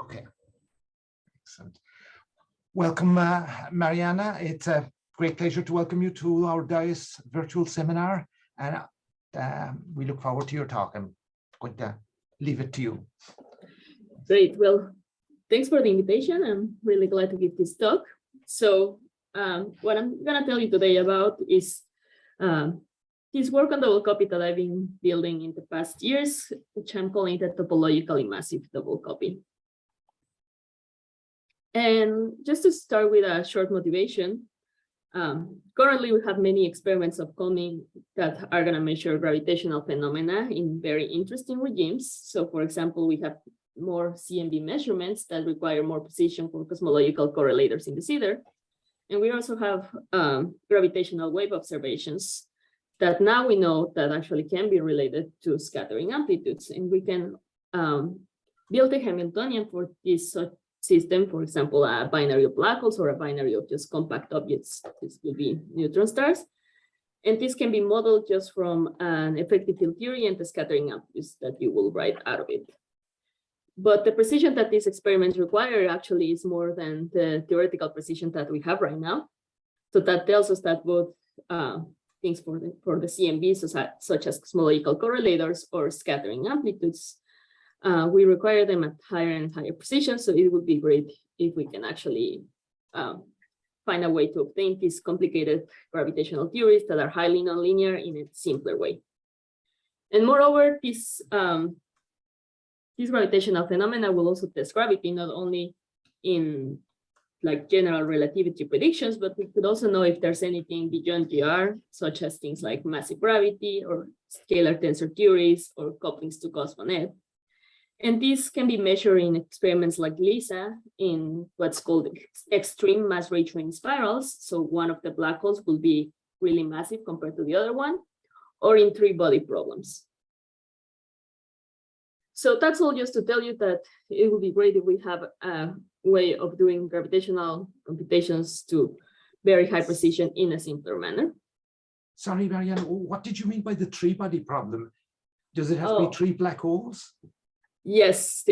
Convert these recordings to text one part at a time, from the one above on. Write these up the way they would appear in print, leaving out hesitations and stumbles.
Okay. Excellent. Welcome, Mariana. It's a great pleasure to welcome you to our DIAS virtual seminar, and we look forward to your talk. I'm going to leave it to you. Great. Well, thanks for the invitation. I'm really glad to give this talk. So what I'm going to tell you today about is this work on double copy that I've been building in the past years, which I'm calling the topologically massive double copy. And just to start with a short motivation, currently we have many experiments upcoming that are going to measure gravitational phenomena in very interesting regimes. So for example, we have more CMB measurements that require more precision for cosmological correlators in the CIDR. And we also have gravitational wave observations that now we know that actually can be related to scattering amplitudes. And we can build a Hamiltonian for this system, for example, a binary of black holes or a binary of just compact objects. This will be neutron stars. And this can be modeled just from an effective field theory and the scattering amplitudes that you will write out of it. But the precision that these experiments require actually is more than the theoretical precision that we have right now. So that tells us that both things for the CMBs, such as cosmological correlators or scattering amplitudes, we require them at higher and higher precision. So it would be great if we can actually find a way to obtain these complicated gravitational theories that are highly nonlinear in a simpler way. And moreover, this gravitational phenomena will also test gravity, not only in like general relativity predictions, but we could also know if there's anything beyond GR, such as things like massive gravity or scalar tensor theories or couplings to cosmonet. And these can be measured in experiments like LISA in what's called extreme mass ratio in spirals. So one of the black holes will be really massive compared to the other one, or in three-body problems. So that's all just to tell you that it would be great if we have a way of doing gravitational computations to very high precision in a simpler manner. Sorry, Mariana, what did you mean by the three-body problem? Does it have to be three black holes? Yes.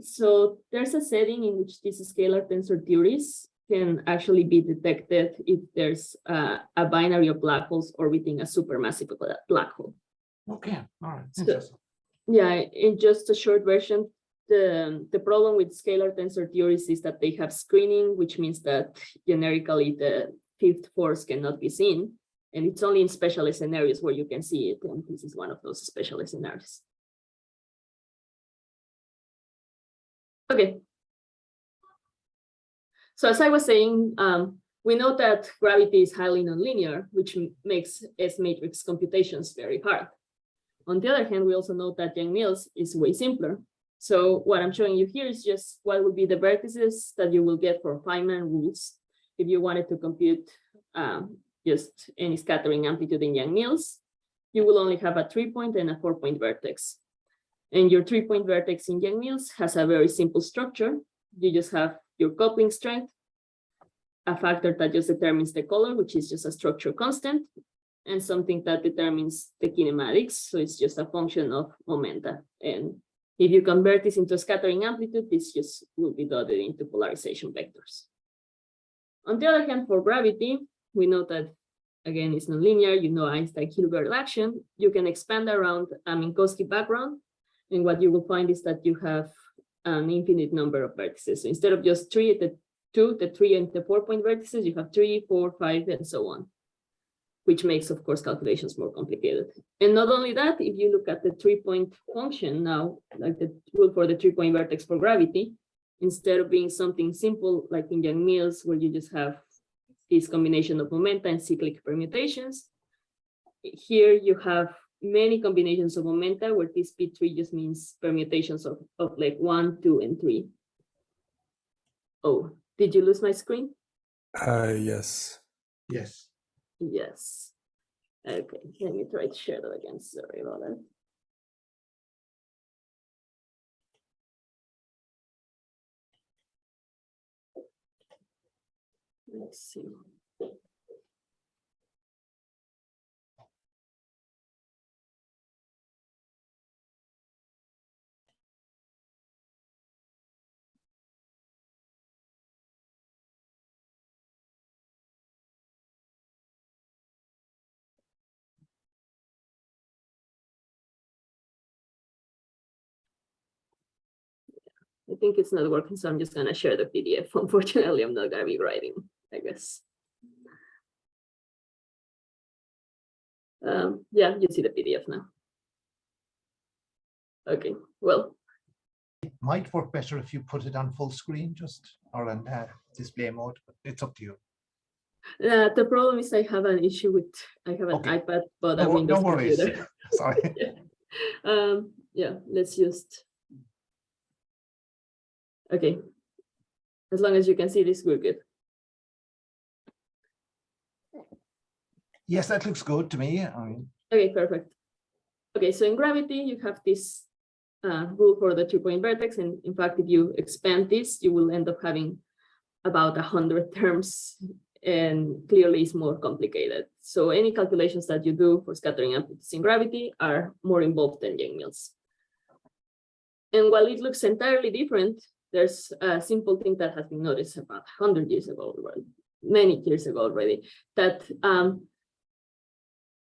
So there's a setting in which these scalar tensor theories can actually be detected if there's a binary of black holes orbiting a supermassive black hole. Okay, all right, interesting. Yeah, in just a short version, the problem with scalar tensor theories is that they have screening, which means that generically the fifth force cannot be seen. And it's only in specialist scenarios where you can see it. And this is one of those specialist scenarios. Okay. So as I was saying, we know that gravity is highly nonlinear, which makes S-matrix computations very hard. On the other hand, we also know that Yang-Mills is way simpler. So what I'm showing you here is just what would be the vertices that you will get for Feynman rules if you wanted to compute just any scattering amplitude in Yang-Mills. You will only have a 3-point and a 4-point vertex. And your 3-point vertex in Yang-Mills has a very simple structure. You just have your coupling strength, a factor that just determines the color, which is just a structure constant, and something that determines the kinematics. So it's just a function of momenta. And if you convert this into a scattering amplitude, this just will be dotted into polarization vectors. On the other hand, for gravity, we know that, again, it's nonlinear. You know Einstein-Hilbert action. You can expand around a Minkowski background. And what you will find is that you have an infinite number of vertices. So instead of just 3, the 2, the 3, and the 4-point vertices, you have 3, 4, 5, and so on, which makes, of course, calculations more complicated. And not only that, if you look at the 3-point function now, like the rule for the 3-point vertex for gravity, instead of being something simple like in Yang-Mills, where you just have this combination of momenta and cyclic permutations, here you have many combinations of momenta where this P3 just means permutations of like 1, 2, and 3. Oh, did you lose my screen? Yes. Yes. Yes. Okay, let me try to share that again. Sorry about that. Let's see. I think it's not working, so I'm just gonna share the PDF. Unfortunately, I'm not gonna be writing, I guess. Yeah, you see the PDF now. Okay, well. It might work better if you put it on full screen, just or on display mode, but it's up to you. The problem is I have an issue with, I have an Okay. iPad, but a No, Windows no worries. computer. Sorry. Yeah, let's just. Okay, as long as you can see this, we're good. Yes, that looks good to me. I mean, Okay, perfect. Okay, so in gravity, you have this rule for the 2-point vertex. And in fact, if you expand this, you will end up having about 100 terms, and clearly it's more complicated. So any calculations that you do for scattering amplitudes in gravity are more involved than Yang-Mills. And while it looks entirely different, there's a simple thing that has been noticed about 100 years ago, or many years ago already, that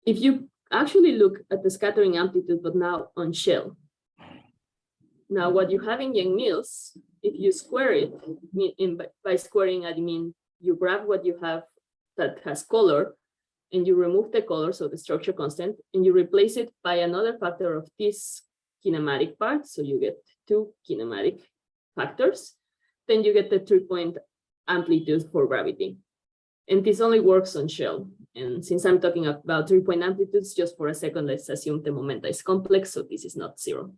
if you actually look at the scattering amplitude, but now on shell. Now, what you have in Yang-Mills, if you square it, by squaring, I mean, you grab what you have that has color, and you remove the color, so the structure constant, and you replace it by another factor of this kinematic part, so you get 2 kinematic factors, then you get the 3-point amplitude for gravity. And this only works on shell. And since I'm talking about 3-point amplitudes, just for a second, let's assume the momenta is complex, so this is not 0.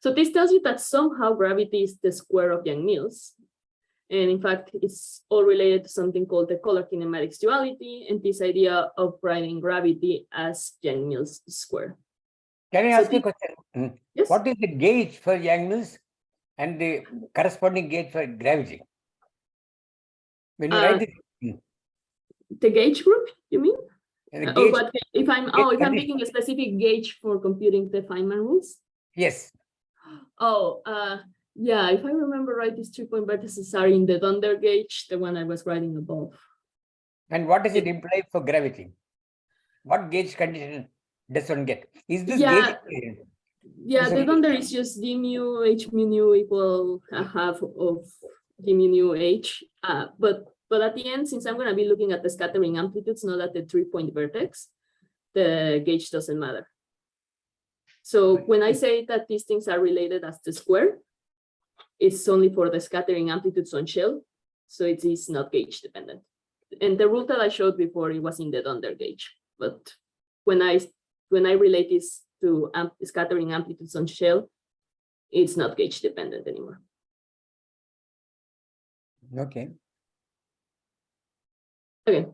So this tells you that somehow gravity is the square of Yang-Mills. And in fact, it's all related to something called the color kinematics duality and this idea of writing gravity as Yang-Mills square. Can I So ask you a question? Yes. What is the gauge for Yang-Mills and the corresponding gauge for gravity? When you write this, The gauge group, you mean? the Or gauge, what, if I'm picking a specific gauge for computing the Feynman rules? yes. Oh, yeah, if I remember right, these 3-point vertices are in the Dunder gauge, the one I was writing above. And what does it imply for gravity? What gauge condition does one get? Is this Yeah. gauge? Yeah, So the Dunder is just d mu h mu nu equal a half of d mu nu h. But at the end, since I'm going to be looking at the scattering amplitudes, not at the 3-point vertex, the gauge doesn't matter. So when I say that these things are related as the square, it's only for the scattering amplitudes on shell, so it is not gauge dependent. And the rule that I showed before, it was in the Dunder gauge. But when I relate this to scattering amplitudes on shell, it's not gauge dependent anymore. Okay. Okay.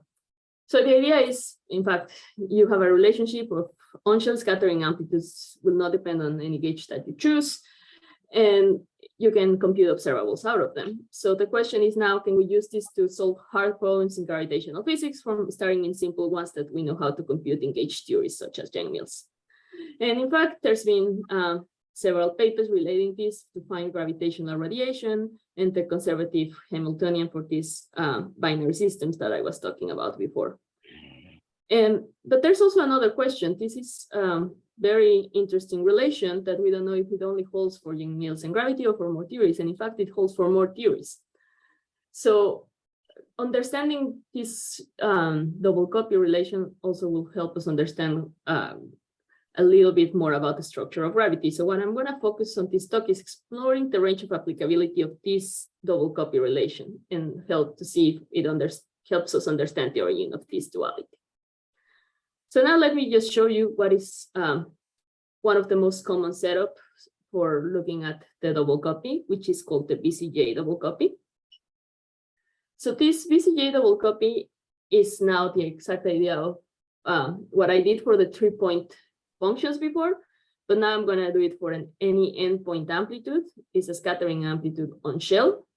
So the idea is, in fact, you have a relationship of on-shell scattering amplitudes will not depend on any gauge that you choose, and you can compute observables out of them. So the question is now, can we use this to solve hard problems in gravitational physics from starting in simple ones that we know how to compute in gauge theories, such as Yang-Mills? And in fact, there's been several papers relating this to find gravitational radiation and the conservative Hamiltonian for these binary systems that I was talking about before. But there's also another question. This is very interesting relation that we don't know if it only holds for Yang-Mills and gravity or for more theories. And in fact, it holds for more theories. So understanding this double copy relation also will help us understand a little bit more about the structure of gravity. So what I'm going to focus on this talk is exploring the range of applicability of this double copy relation and help to see if it helps us understand the origin of this duality. So now let me just show you what is one of the most common setups for looking at the double copy, which is called the BCJ double copy. So this BCJ double copy is now the exact idea of what I did for the 3-point functions before, but now I'm going to do it for any endpoint amplitude. It's a scattering amplitude on shell,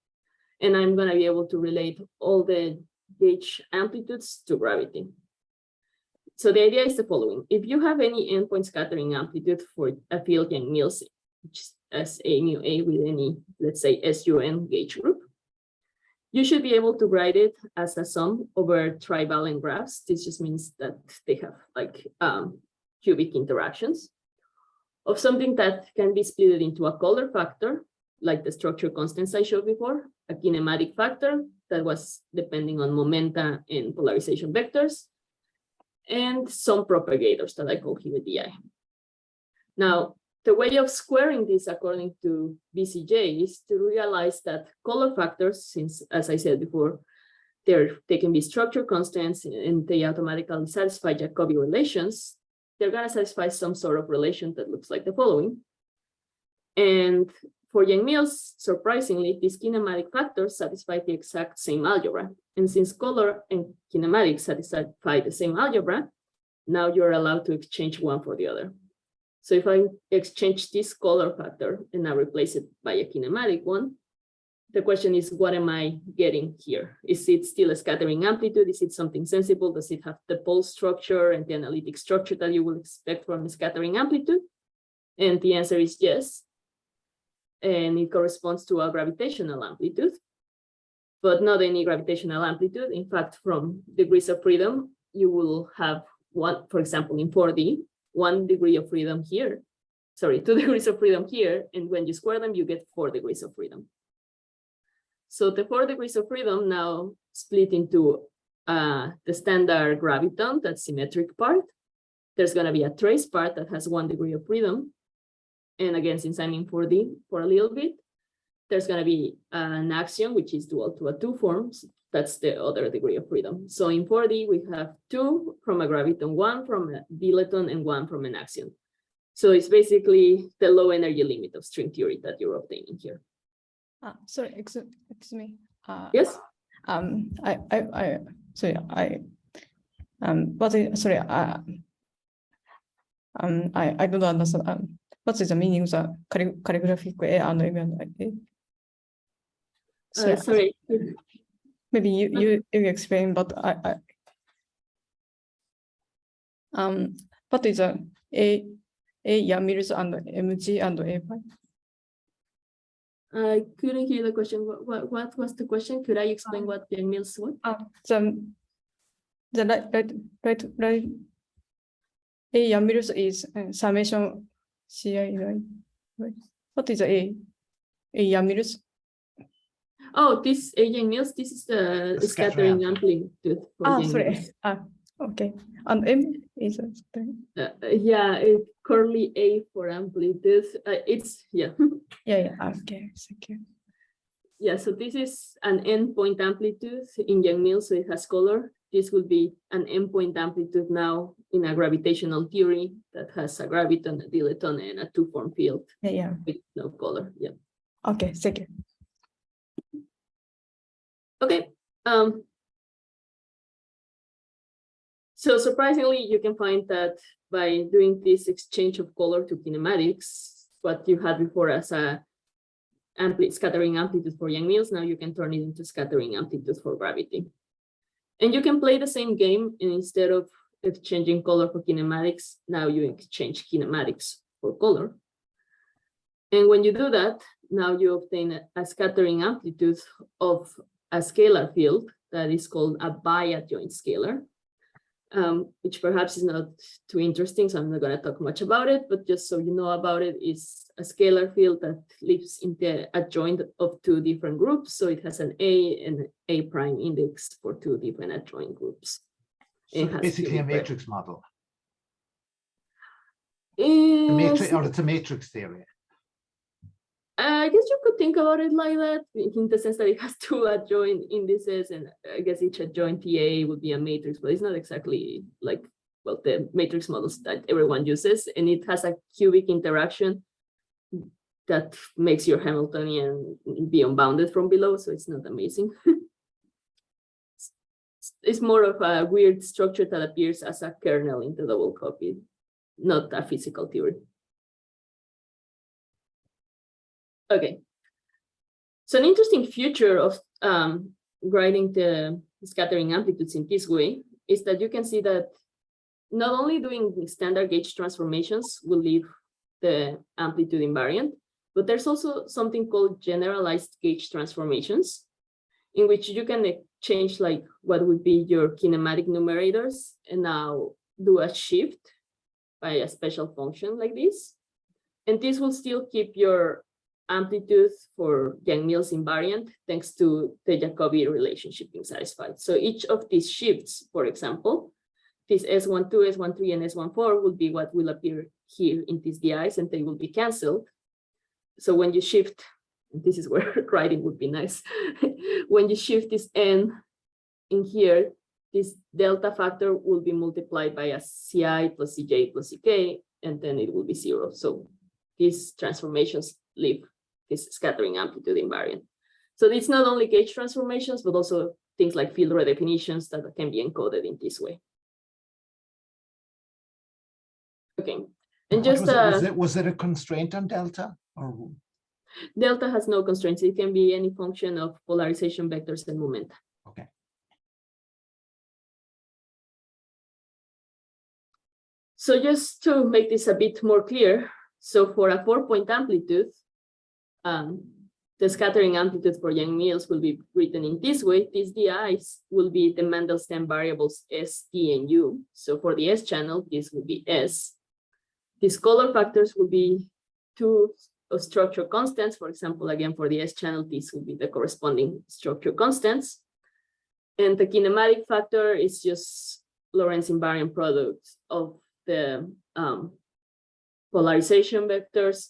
and I'm going to be able to relate all the gauge amplitudes to gravity. So the idea is the following. If you have any endpoint scattering amplitude for a field Yang-Mills, which is as a mu a with any, let's say, SUN gauge group, you should be able to write it as a sum over trivalent graphs. This just means that they have like cubic interactions of something that can be split into a color factor like the structure constants I showed before, a kinematic factor that was depending on momenta and polarization vectors, and some propagators that I call here di. Now, the way of squaring this according to BCJ is to realize that color factors, since, as I said before, they can be structure constants and they automatically satisfy Jacobi relations, they're going to satisfy some sort of relation that looks like the following. And for Yang-Mills, surprisingly, these kinematic factors satisfy the exact same algebra. And since color and kinematics satisfy the same algebra, now you're allowed to exchange one for the other. So if I exchange this color factor and I replace it by a kinematic one, the question is, what am I getting here? Is it still a scattering amplitude? Is it something sensible? Does it have the pulse structure and the analytic structure that you will expect from a scattering amplitude? And the answer is yes. And it corresponds to a gravitational amplitude, but not any gravitational amplitude. In fact, from degrees of freedom, you will have one, for example, in 4D, 1 degree of freedom here, 2 degrees of freedom here, and when you square them, you get 4 degrees of freedom. So the 4 degrees of freedom now split into the standard graviton, that symmetric part. There's going to be a trace part that has 1 degree of freedom. And again, since I'm in 4D for a little bit, there's going to be an axion, which is dual to a 2 forms. That's the other degree of freedom. So in 4D, we have 2 from a graviton, 1 from a dilaton, and 1 from an axion. So it's basically the low energy limit of string theory that you're obtaining here. Sorry, excuse me. Yes. I don't understand. What is the meaning of the calligraphic A and A? Sorry. Maybe you explain, but what is a Yang-Mills and MG and A pi? I couldn't hear the question. What was the question? Could I explain what Yang-Mills was? Right. A Yang-Mills is summation CI, right? What is A Yang-Mills? Oh, this Yang-Mills, this is the scattering amplitude. Sorry. Okay. And M is yeah, curly A for amplitude. It's yeah. Yeah. Okay. Thank you. Yeah. So this is an endpoint amplitude in Yang-Mills, so it has color. This will be an endpoint amplitude now in a gravitational theory that has a graviton, a dilaton, and a 2-form field. Yeah. With no color. Yeah. Okay. Thank you. Okay. So surprisingly, you can find that by doing this exchange of color to kinematics, what you had before as a scattering amplitude for Yang-Mills, now you can turn it into scattering amplitude for gravity. And you can play the same game, and instead of exchanging color for kinematics, now you exchange kinematics for color. And when you do that, now you obtain a scattering amplitude of a scalar field that is called a bi-adjoint scalar, which perhaps is not too interesting, so I'm not going to talk much about it, but just so you know about it, is a scalar field that lives in the adjoint of 2 different groups. So it has an A and A prime index for 2 different adjoint groups. So it's basically a matrix model. Or it's a matrix theory. I guess you could think about it like that, in the sense that it has 2 adjoint indices, and I guess each adjoint TA would be a matrix, but it's not exactly like, well, the matrix models that everyone uses, and it has a cubic interaction that makes your Hamiltonian be unbounded from below, so it's not amazing. It's more of a weird structure that appears as a kernel in the double copy, not a physical theory. Okay, so an interesting feature of writing the scattering amplitudes in this way is that you can see that not only doing standard gauge transformations will leave the amplitude invariant, but there's also something called generalized gauge transformations, in which you can change like what would be your kinematic numerators and now do a shift by a special function like this. And this will still keep your amplitude for Yang-Mills invariant thanks to the Jacobi relationship being satisfied. So each of these shifts, for example, this S12, S13, and S14 will be what will appear here in these DIs, and they will be canceled. So when you shift, this is where writing would be nice. When you shift this N in here, this delta factor will be multiplied by a Ci plus Cj plus Ck, and then it will be 0. So these transformations leave this scattering amplitude invariant. So it's not only gauge transformations, but also things like field redefinitions that can be encoded in this way. Okay, and just was it a constraint on delta, or delta has no constraints. It can be any function of polarization vectors and momenta. okay? So just to make this a bit more clear, so for a 4-point amplitude, the scattering amplitude for Yang-Mills will be written in this way. These DIs will be the Mandelstam variables S, T, and U. So for the S channel, this will be S. These color factors will be two structure constants. For example, again, for the S channel, this will be the corresponding structure constants. And the kinematic factor is just Lorentz invariant product of the polarization vectors,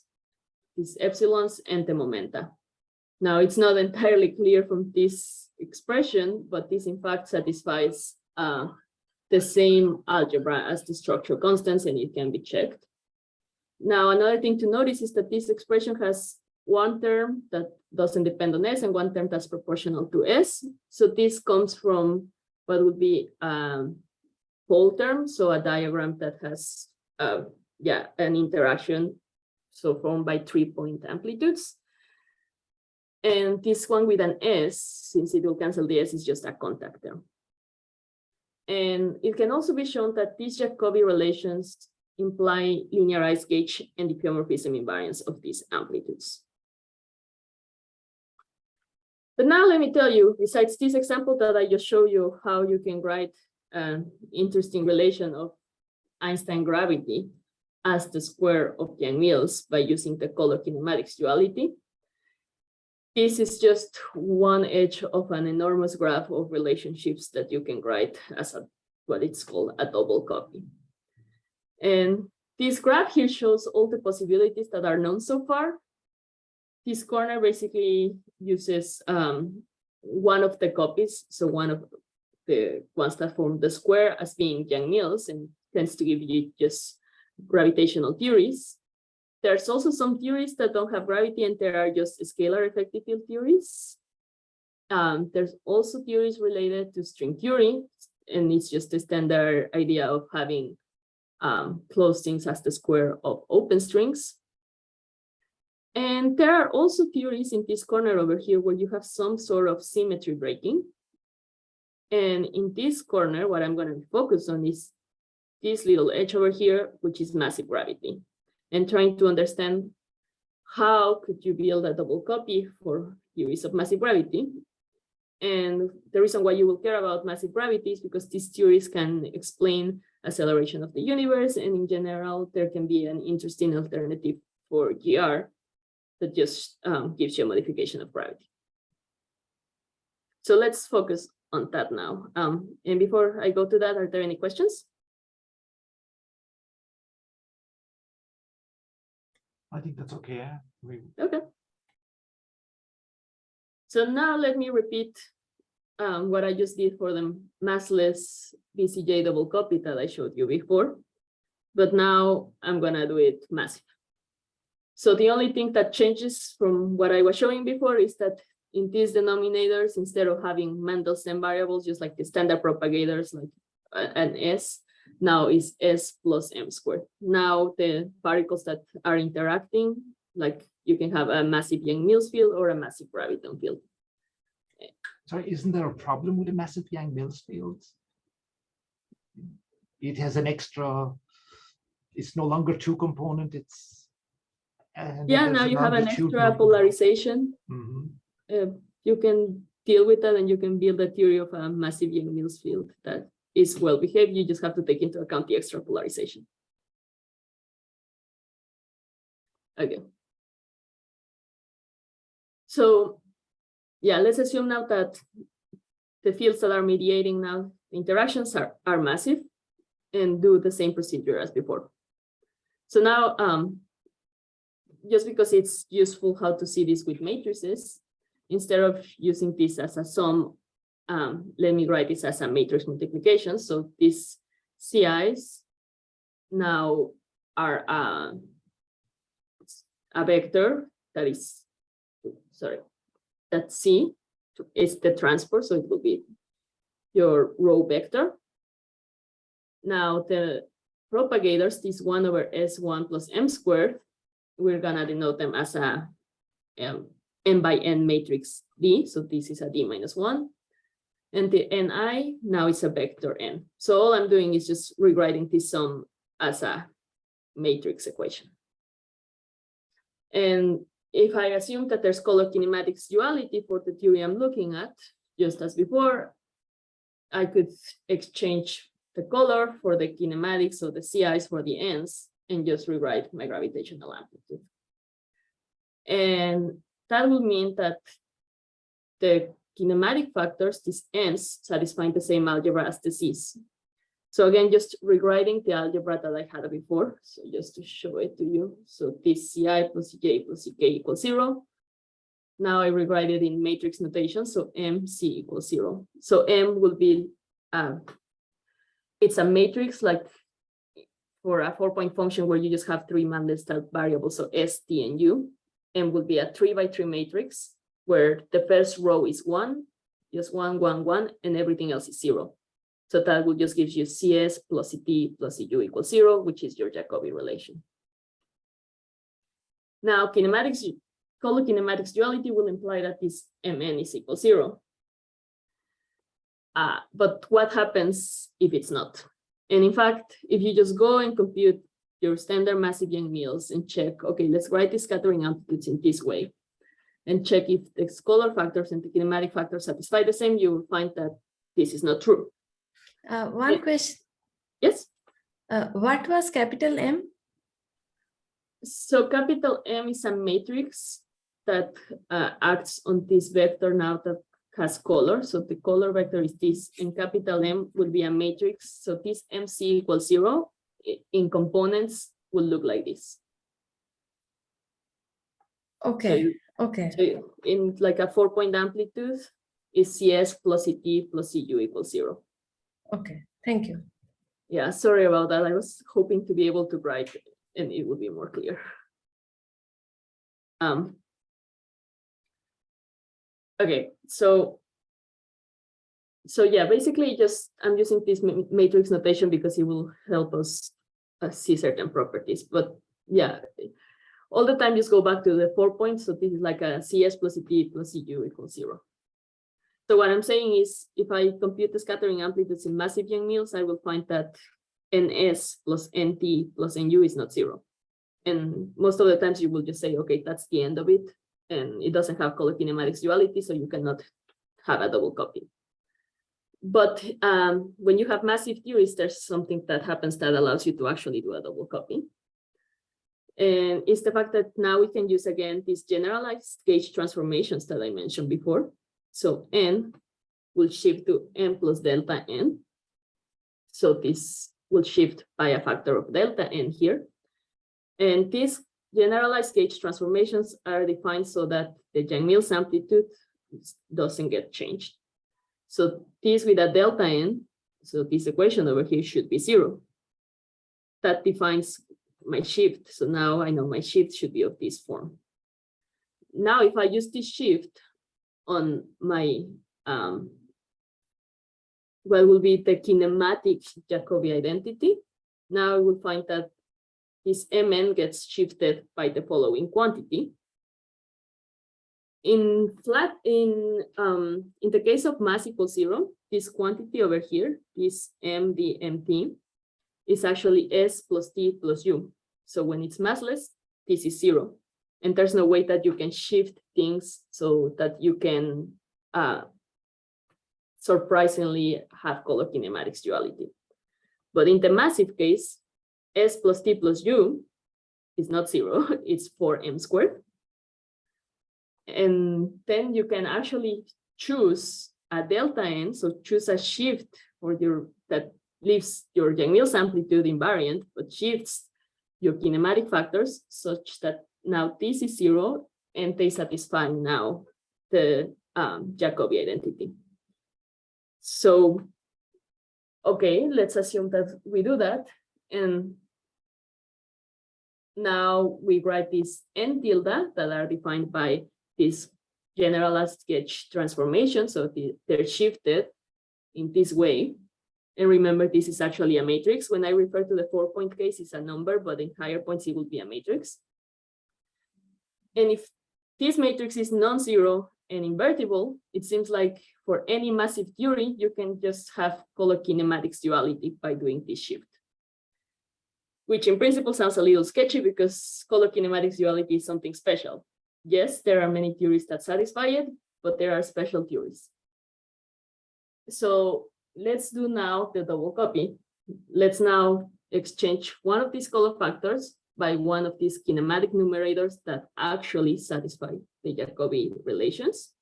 these epsilons, and the momenta. Now, it's not entirely clear from this expression, but this in fact satisfies the same algebra as the structure constants, and it can be checked. Now, another thing to notice is that this expression has one term that doesn't depend on S and one term that's proportional to S. So this comes from what would be pole term, so a diagram that has an interaction, so formed by 3-point amplitudes. And this one with an S, since it will cancel the S, is just a contact term. And it can also be shown that these Jacobi relations imply linearized gauge and diffeomorphism invariance of these amplitudes. But now let me tell you, besides this example that I just showed you, how you can write an interesting relation of Einstein gravity as the square of Yang-Mills by using the color kinematics duality. This is just one edge of an enormous graph of relationships that you can write as what it's called a double copy. And this graph here shows all the possibilities that are known so far. This corner basically uses one of the copies, so one of the ones that form the square as being Yang-Mills, and tends to give you just gravitational theories. There's also some theories that don't have gravity, and there are just scalar effective field theories. There's also theories related to string theory, and it's just the standard idea of having closed strings as the square of open strings. And there are also theories in this corner over here where you have some sort of symmetry breaking. And in this corner, what I'm going to focus on is this little edge over here, which is massive gravity, and trying to understand how could you build a double copy for theories of massive gravity. And the reason why you will care about massive gravity is because these theories can explain acceleration of the universe, and in general, there can be an interesting alternative for GR that just gives you a modification of gravity. So let's focus on that now. And before I go to that, are there any questions? I think that's okay. Okay. So now let me repeat what I just did for the massless BCJ double copy that I showed you before, but now I'm gonna do it massive. So the only thing that changes from what I was showing before is that in these denominators, instead of having Mandelstam variables, just like the standard propagators, like an S, now is S plus M squared. Now the particles that are interacting, like you can have a massive Yang-Mills field or a massive graviton field. Sorry, isn't there a problem with a massive Yang-Mills field? It has an extra, it's no longer two-component, it's... Yeah, now you have an extra polarization. Mm-hmm. You can deal with that, and you can build a theory of a massive Yang-Mills field that is well behaved. You just have to take into account the extra polarization. Okay. So yeah, let's assume now that the fields that are mediating now interactions are massive, and do the same procedure as before. So now, just because it's useful how to see this with matrices, instead of using this as a sum, let me write this as a matrix multiplication. So these CIs now are a vector that is, sorry, that C is the transpose, so it will be your row vector. Now the propagators, this 1 over S1 plus M squared, we're gonna denote them as a n by n matrix D. So this is a D minus 1. And the Ni now is a vector n. So all I'm doing is just rewriting this sum as a matrix equation. And if I assume that there's color kinematics duality for the theory I'm looking at, just as before, I could exchange the color for the kinematics, so the CIs for the N's, and just rewrite my gravitational amplitude. And that would mean that the kinematic factors, these N's, satisfying the same algebra as the C's. So again, just rewriting the algebra that I had before. So just to show it to you. So this Ci plus J plus Ck equals 0. Now I rewrite it in matrix notation. So MC equals 0. So M will be, it's a matrix like for a 4-point function where you just have 3 manless variables. So S, T, and U. M will be a 3 by 3 matrix where the first row is 1, just 1, 1, 1, and everything else is 0. So that will just give you CS plus CT plus CU equals 0, which is your Jacobi relation. Now, kinematics, color kinematics duality will imply that this Mn is equal 0. But what happens if it's not? And in fact, if you just go and compute your standard massive Yang-Mills and check, okay, let's write the scattering amplitudes in this way, and check if the color factors and the kinematic factors satisfy the same, you will find that this is not true. One question. Yes? What was capital M? So capital M is a matrix that acts on this vector now that has color. So the color vector is this, and capital M will be a matrix. So this MC equals 0 in components will look like this. Okay, okay. So in like a 4-point amplitude is CS plus CT plus CU equals 0. Okay, thank you. Yeah, sorry about that. I was hoping to be able to write it and it would be more clear. Okay, so yeah, basically just I'm using this matrix notation because it will help us see certain properties. But yeah, all the time just go back to the 4 points. So this is like a CS plus CT plus CU equals 0. So what I'm saying is, if I compute the scattering amplitudes in massive Yang-Mills, I will find that NS plus NT plus NU is not 0. And most of the times you will just say, okay, that's the end of it. And it doesn't have color kinematics duality, so you cannot have a double copy. But when you have massive theories, there's something that happens that allows you to actually do a double copy. And it's the fact that now we can use again these generalized gauge transformations that I mentioned before. So N will shift to N plus delta N. So this will shift by a factor of delta N here. And these generalized gauge transformations are defined so that the Yang-Mills amplitude doesn't get changed. So this with a delta N, so this equation over here should be 0. That defines my shift. So now I know my shift should be of this form. Now, if I use this shift on my, what will be the kinematic Jacobi identity, now I will find that this Mn gets shifted by the following quantity. In the case of mass equals 0, this quantity over here, this MDMT, is actually S plus T plus U. So when it's massless, this is 0. And there's no way that you can shift things so that you can surprisingly have color kinematics duality. But in the massive case, S plus T plus U is not 0, it's 4M squared. And then you can actually choose a delta n, so choose a shift for that leaves your Yang-Mills amplitude invariant, but shifts your kinematic factors such that now this is 0 and they satisfy now the Jacobi identity. So, okay, let's assume that we do that. And now we write these n tilde that are defined by this generalized sketch transformation. So they're shifted in this way. And remember, this is actually a matrix. When I refer to the 4-point case, it's a number, but in higher points, it will be a matrix. And if this matrix is non-zero and invertible, it seems like for any massive theory, you can just have color kinematics duality by doing this shift. Which in principle sounds a little sketchy because color kinematics duality is something special. Yes, there are many theories that satisfy it, but there are special theories. So let's do now the double copy. Let's now exchange one of these color factors by one of these kinematic numerators that actually satisfy the Jacobi relations.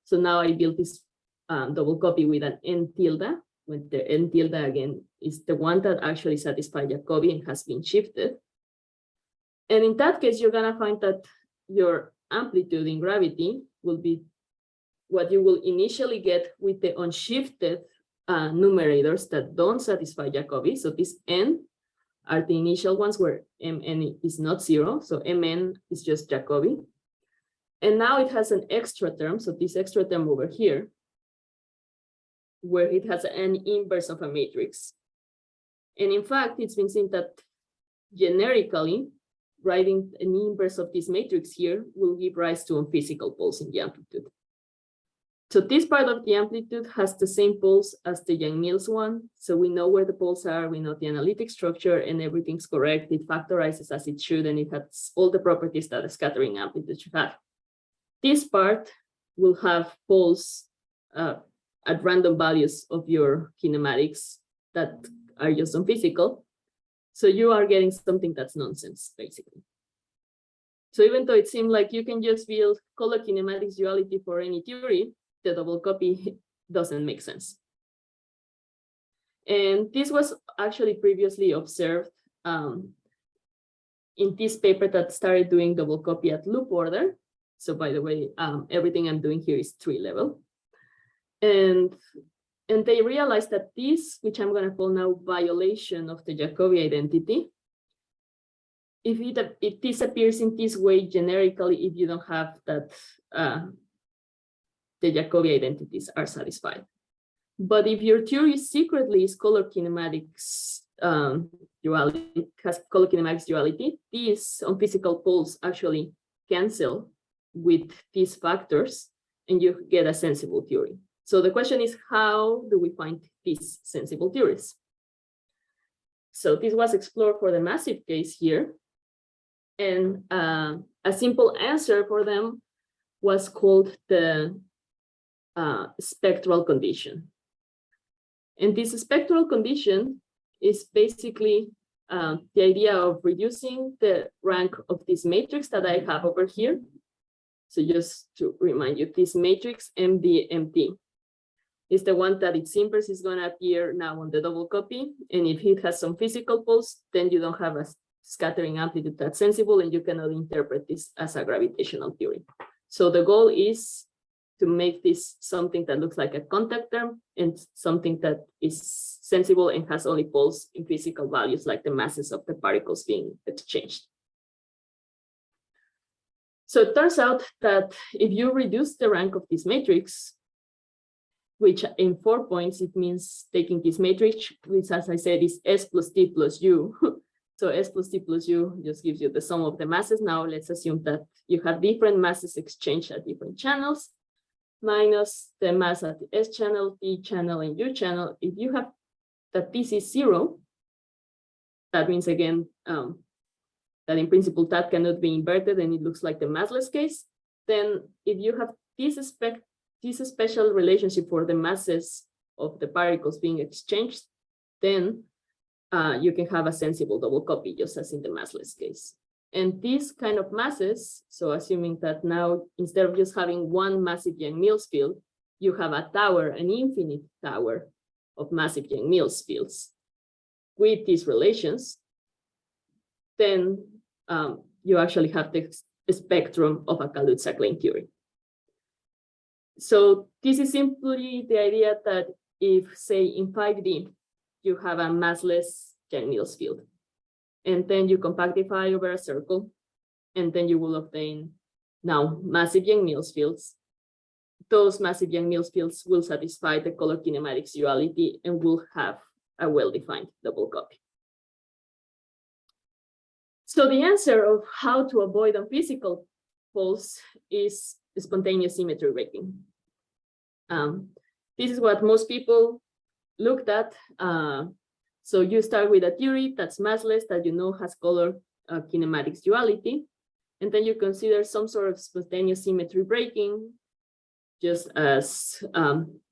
So now I built this double copy with an n tilde, when the n tilde again is the one that actually satisfies Jacobi and has been shifted. And in that case, you're gonna find that your amplitude in gravity will be what you will initially get with the unshifted numerators that don't satisfy Jacobi. So this n are the initial ones where mn is not 0. So mn is just Jacobi. And now it has an extra term. So this extra term over here, where it has an inverse of a matrix. And in fact, it's been seen that generically, writing an inverse of this matrix here will give rise to unphysical poles in the amplitude. So this part of the amplitude has the same poles as the Yang-Mills one. So we know where the poles are, we know the analytic structure, and everything's correct. It factorizes as it should, and it has all the properties that a scattering amplitude should have. This part will have poles at random values of your kinematics that are just unphysical. So you are getting something that's nonsense, basically. So even though it seemed like you can just build color kinematics duality for any theory, the double copy doesn't make sense. And this was actually previously observed in this paper that started doing double copy at loop order. So by the way, everything I'm doing here is 3-level. And they realized that this, which I'm going to call now violation of the Jacobi identity, if this appears in this way generically, if you don't have that the Jacobi identities are satisfied. But if your theory secretly is color kinematics duality, has color kinematics duality, these unphysical poles actually cancel with these factors and you get a sensible theory. So the question is, how do we find these sensible theories? So this was explored for the massive case here. And a simple answer for them was called the spectral condition. And this spectral condition is basically the idea of reducing the rank of this matrix that I have over here. So just to remind you, this matrix MDMT is the one that its inverse is going to appear now on the double copy. And if it has some physical poles, then you don't have a scattering amplitude that's sensible, and you cannot interpret this as a gravitational theory. So the goal is to make this something that looks like a contact term and something that is sensible and has only poles in physical values, like the masses of the particles being exchanged. So it turns out that if you reduce the rank of this matrix, which in 4 points, it means taking this matrix, which, as I said, is S plus T plus U. So S plus T plus U just gives you the sum of the masses. Now let's assume that you have different masses exchanged at different channels, minus the mass at the S channel, T channel, and U channel. If you have that this is 0, that means again, that in principle that cannot be inverted and it looks like the massless case. Then if you have this special relationship for the masses of the particles being exchanged, then you can have a sensible double copy, just as in the massless case. And these kind of masses, so assuming that now instead of just having one massive Yang-Mills field, you have a tower, an infinite tower of massive Yang-Mills fields with these relations, then you actually have the spectrum of a Kaluza-Klein theory. So this is simply the idea that if, say, in 5D, you have a massless Yang-Mills field, and then you compactify over a circle, and then you will obtain now massive Yang-Mills fields. Those massive Yang-Mills fields will satisfy the color kinematics duality and will have a well-defined double copy. So the answer of how to avoid unphysical poles is spontaneous symmetry breaking. This is what most people looked at. So you start with a theory that's massless, that you know has color kinematics duality, and then you consider some sort of spontaneous symmetry breaking, just as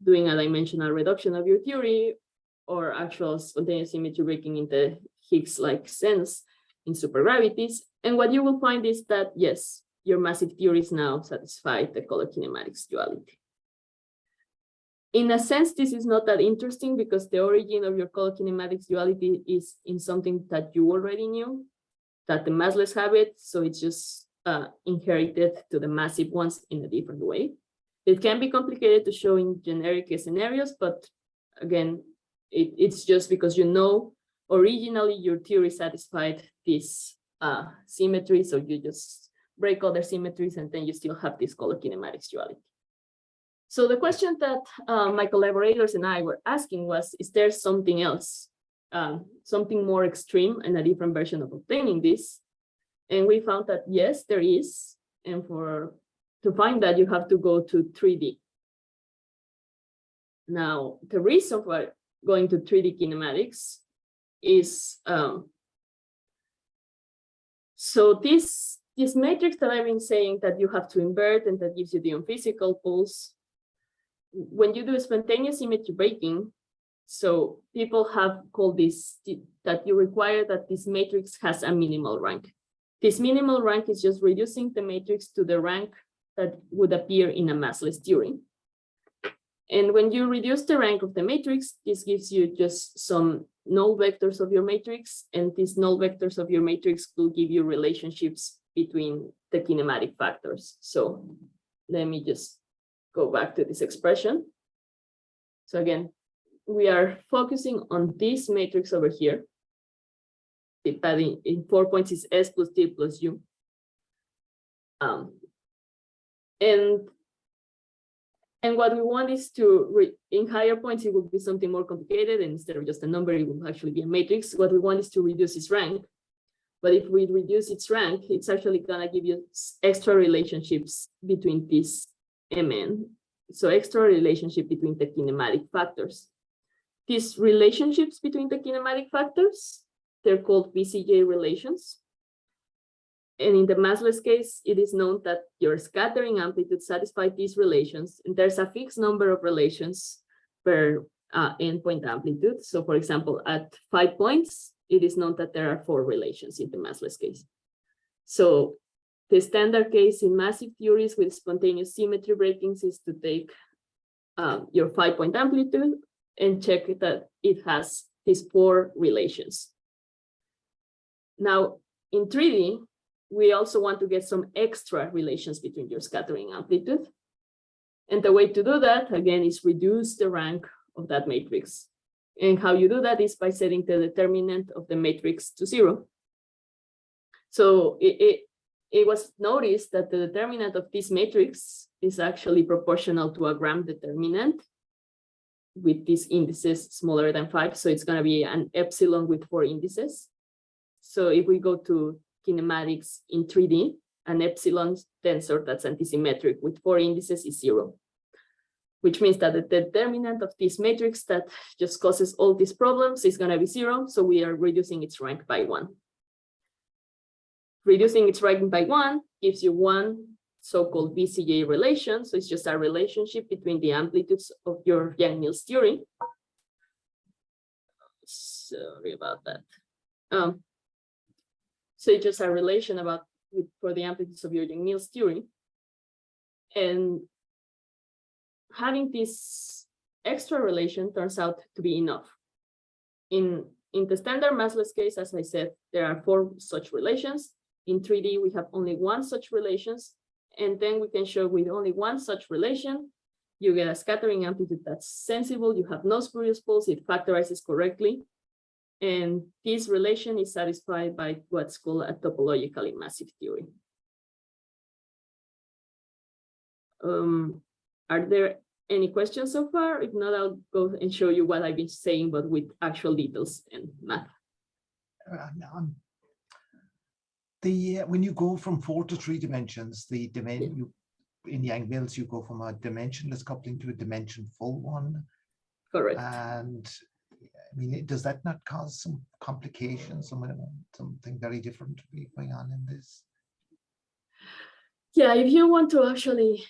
doing a dimensional reduction of your theory, or actual spontaneous symmetry breaking in the Higgs-like sense in supergravities. And what you will find is that, yes, your massive theories now satisfy the color kinematics duality. In a sense, this is not that interesting because the origin of your color kinematics duality is in something that you already knew, that the massless have it, so it's just inherited to the massive ones in a different way. It can be complicated to show in generic scenarios, but again, it's just because you know originally your theory satisfied this symmetry, so you just break other symmetries and then you still have this color kinematics duality. So the question that my collaborators and I were asking was, is there something else, something more extreme and a different version of obtaining this? And we found that yes, there is. And to find that, you have to go to 3D. Now, the reason for going to 3D kinematics is, so this matrix that I've been saying that you have to invert and that gives you the unphysical poles, when you do spontaneous symmetry breaking, so people have called this, that you require that this matrix has a minimal rank. This minimal rank is just reducing the matrix to the rank that would appear in a massless theory. And when you reduce the rank of the matrix, this gives you just some null vectors of your matrix, and these null vectors of your matrix will give you relationships between the kinematic factors. So let me just go back to this expression. So again, we are focusing on this matrix over here. The padding in 4 points is S plus T plus U. And what we want is to, in higher points, it will be something more complicated, and instead of just a number, it will actually be a matrix. What we want is to reduce its rank. But if we reduce its rank, it's actually gonna give you extra relationships between these MN. So extra relationship between the kinematic factors. These relationships between the kinematic factors, they're called BCJ relations. And in the massless case, it is known that your scattering amplitude satisfies these relations, and there's a fixed number of relations per endpoint amplitude. So for example, at 5 points, it is known that there are 4 relations in the massless case. So the standard case in massive theories with spontaneous symmetry breakings is to take your 5-point amplitude and check that it has these 4 relations. Now, in 3D, we also want to get some extra relations between your scattering amplitude. And the way to do that, again, is reduce the rank of that matrix. And how you do that is by setting the determinant of the matrix to 0. So it was noticed that the determinant of this matrix is actually proportional to a gram determinant with these indices smaller than 5. So it's going to be an epsilon with 4 indices. So if we go to kinematics in 3D, an epsilon tensor that's antisymmetric with 4 indices is 0, which means that the determinant of this matrix that just causes all these problems is going to be 0. So we are reducing its rank by 1. Reducing its rank by 1 gives you one so-called BCJ relation. So it's just a relationship between the amplitudes of your Yang-Mills theory. Sorry about that. So it's just a relation for the amplitudes of your Yang-Mills theory. And having this extra relation turns out to be enough. In the standard massless case, as I said, there are 4 such relations. In 3D, we have only 1 such relations. And then we can show with only 1 such relation, you get a scattering amplitude that's sensible. You have no spurious poles. It factorizes correctly. And this relation is satisfied by what's called a topologically massive theory. Are there any questions so far? If not, I'll go and show you what I've been saying, but with actual details and math. When you go from 4 to 3 dimensions, the dimension in Yang-Mills, you go from a dimensionless coupling to a dimension-full one. Correct. And I mean, does that not cause some complications? Something very different to be going on in this? Yeah, if you want to actually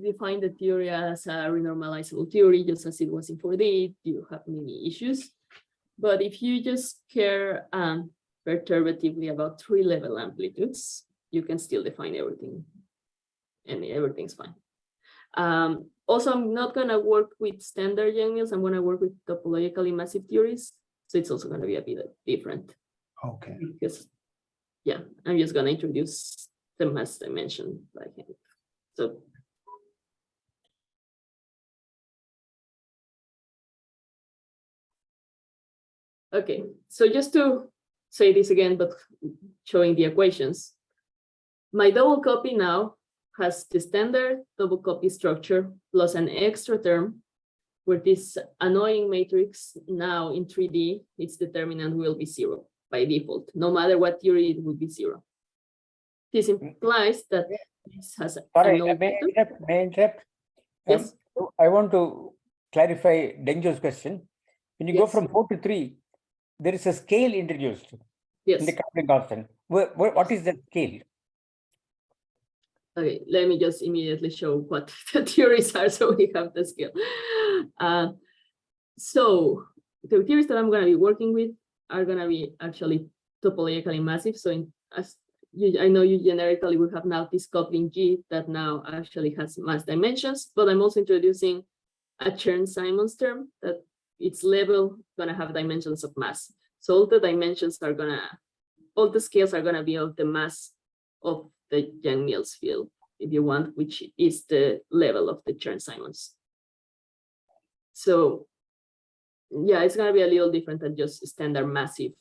define the theory as a renormalizable theory, just as it was in 4D, you have many issues. But if you just care perturbatively about 3-level amplitudes, you can still define everything, and everything's fine. Also, I'm not going to work with standard Yang-Mills. I'm going to work with topologically massive theories. So it's also going to be a bit different. Okay. Because, yeah, I'm just going to introduce the mass dimension by hand. So, okay, so just to say this again, but showing the equations, my double copy now has the standard double copy structure plus an extra term where this annoying matrix now in 3D, its determinant will be 0 by default. No matter what theory, it will be 0. This implies that this has a Sorry, null may vector. I interrupt? Yes. I want to clarify Dengjo's question. When you go Yes. from 4 to 3, there is a scale introduced in Yes. the coupling constant. What is that scale? Okay, let me just immediately show what the theories are so we have the scale. So the theories that I'm going to be working with are going to be actually topologically massive. So I know you generically will have now this coupling G that now actually has mass dimensions, but I'm also introducing a Chern-Simons term that its level going to have dimensions of mass. So all the dimensions are going to, all the scales are going to be of the mass of the Yang-Mills field, if you want, which is the level of the Chern-Simons. So yeah, it's going to be a little different than just standard massive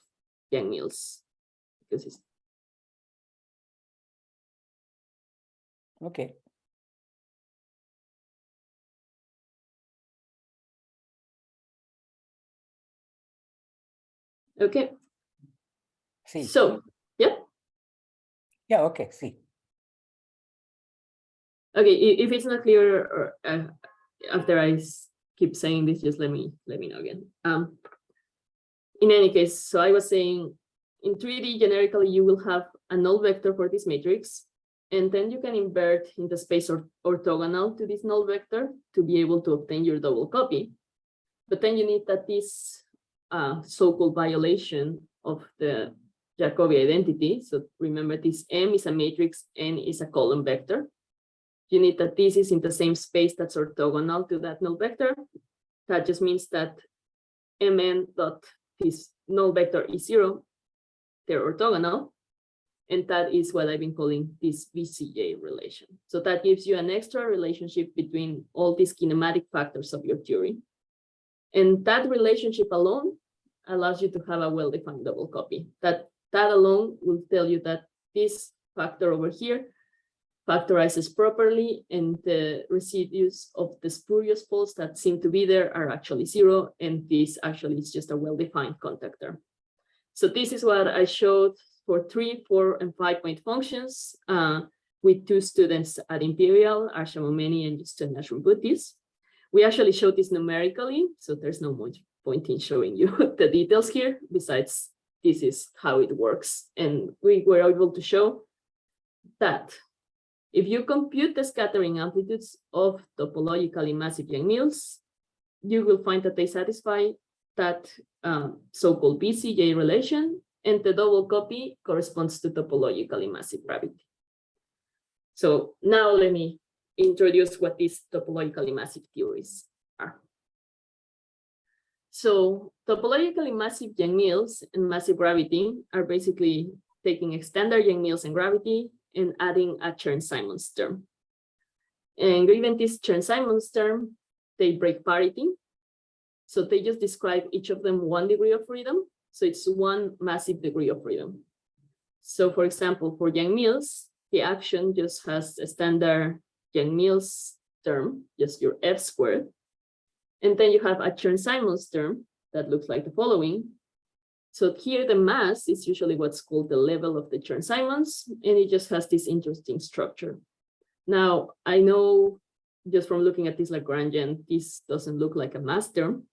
Yang-Mills, because it's Okay. okay. See. So yeah. Yeah, okay, see. Okay, if it's not clear or after I keep saying this, just let me know again. In any case, so I was saying in 3D generically you will have a null vector for this matrix, and then you can invert in the space orthogonal to this null vector to be able to obtain your double copy. But then you need that this so-called violation of the Jacobi identity. So remember, this M is a matrix, N is a column vector. You need that this is in the same space that's orthogonal to that null vector. That just means that Mn dot this null vector is 0. They're orthogonal. And that is what I've been calling this VCJ relation. So that gives you an extra relationship between all these kinematic factors of your theory. And that relationship alone allows you to have a well-defined double copy. That alone will tell you that this factor over here factorizes properly, and the residues of the spurious poles that seem to be there are actually 0, and this actually is just a well-defined contactor. So this is what I showed for 3, 4, and 5-point functions with 2 students at Imperial, Arsha Momeni and Justin Nashrambutis. We actually showed this numerically, so there's no much point in showing you the details here. Besides, this is how it works. And we were able to show that if you compute the scattering amplitudes of topologically massive Yang-Mills, you will find that they satisfy that so-called BCJ relation and the double copy corresponds to topologically massive gravity. So now let me introduce what these topologically massive theories are. So topologically massive Yang-Mills and massive gravity are basically taking a standard Yang-Mills and gravity and adding a Chern-Simons term. And given this Chern-Simons term, they break parity. So they just describe each of them 1 degree of freedom. So it's 1 massive degree of freedom. So for example, for Yang-Mills, the action just has a standard Yang-Mills term, just your F squared. And then you have a Chern-Simons term that looks like the following. So here the mass is usually what's called the level of the Chern-Simons, and it just has this interesting structure. Now, I know just from looking at this Lagrangian, this doesn't look like a mass term,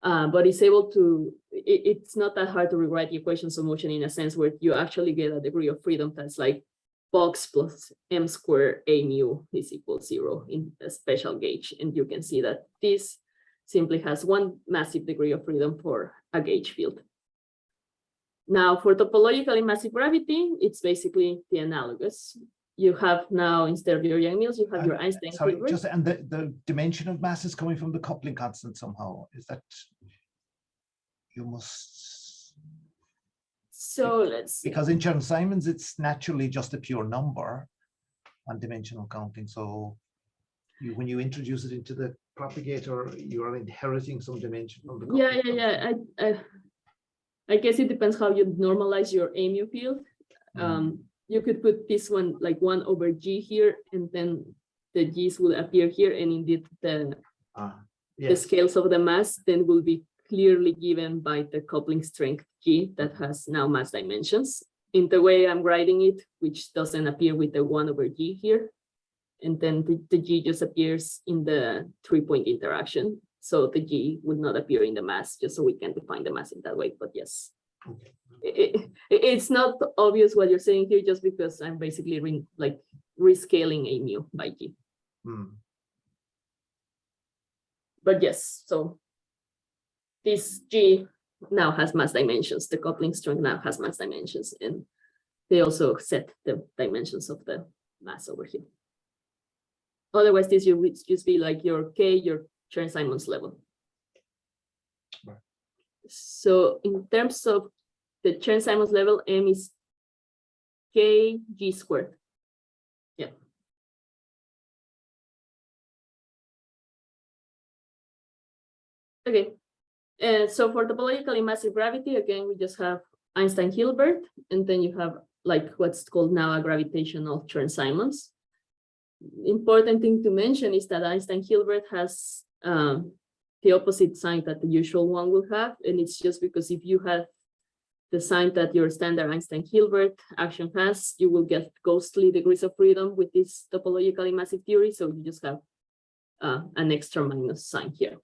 but it's able to, it's not that hard to rewrite the equations of motion in a sense where you actually get a degree of freedom that's like box plus m squared a mu is equal 0 in a special gauge. And you can see that this simply has 1 massive degree of freedom for a gauge field. Now, for topologically massive gravity, it's basically the analogous. You have now, instead of your Yang-Mills, you have your Einstein. Sorry, Hilbert. just and the dimension of mass is coming from the coupling constant somehow. Is that you must? So let's see. Because in Chern-Simons, it's naturally just a pure number on dimensional counting. So when you introduce it into the propagator, you are inheriting some dimension from the coupling constant. I guess it depends how you normalize your AMU field. You could put this one like 1 over G here, and then the G's will appear here, and indeed the scales of the mass then will be clearly given by the coupling strength G that has now mass dimensions in the way I'm writing it, which doesn't appear with the 1 over G here. And then the G just appears in the 3-point interaction. So the G would not appear in the mass, just so we can define the mass in that way. But yes, Okay. It's not obvious what you're saying here, just because I'm basically rescaling a mu by G. But yes, so this G now has mass dimensions. The coupling strength now has mass dimensions, and they also set the dimensions of the mass over here. Otherwise, this would just be like your K, your Chern-Simons level. Right. So in terms of the Chern-Simons level, M is K G squared. Yeah. Okay. And so for topologically massive gravity, again, we just have Einstein Hilbert, and then you have like what's called now a gravitational Chern-Simons. Important thing to mention is that Einstein Hilbert has the opposite sign that the usual one will have, and it's just because if you have the sign that your standard Einstein Hilbert action has, you will get ghostly degrees of freedom with this topologically massive theory. So you just have an extra minus sign here.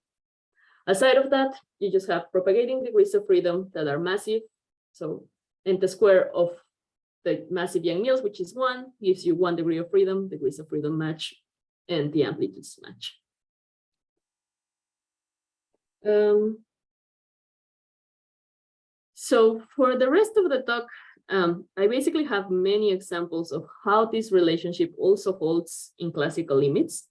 Aside of that, you just have propagating degrees of freedom that are massive. So, and the square of the massive Yang-Mills, which is 1, gives you 1 degree of freedom, degrees of freedom match, and the amplitudes match. So for the rest of the talk, I basically have many examples of how this relationship also holds in classical limits.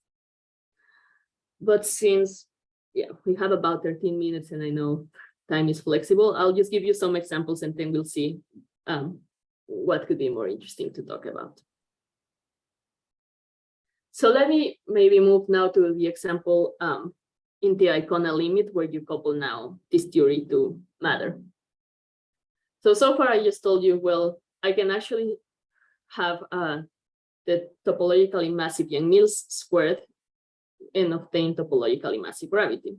But since we have about 13 minutes and I know time is flexible, I'll just give you some examples and then we'll see what could be more interesting to talk about. So let me maybe move now to the example in the Icona limit where you couple now this theory to matter. So far I just told you, well, I can actually have the topologically massive Yang-Mills squared and obtain topologically massive gravity.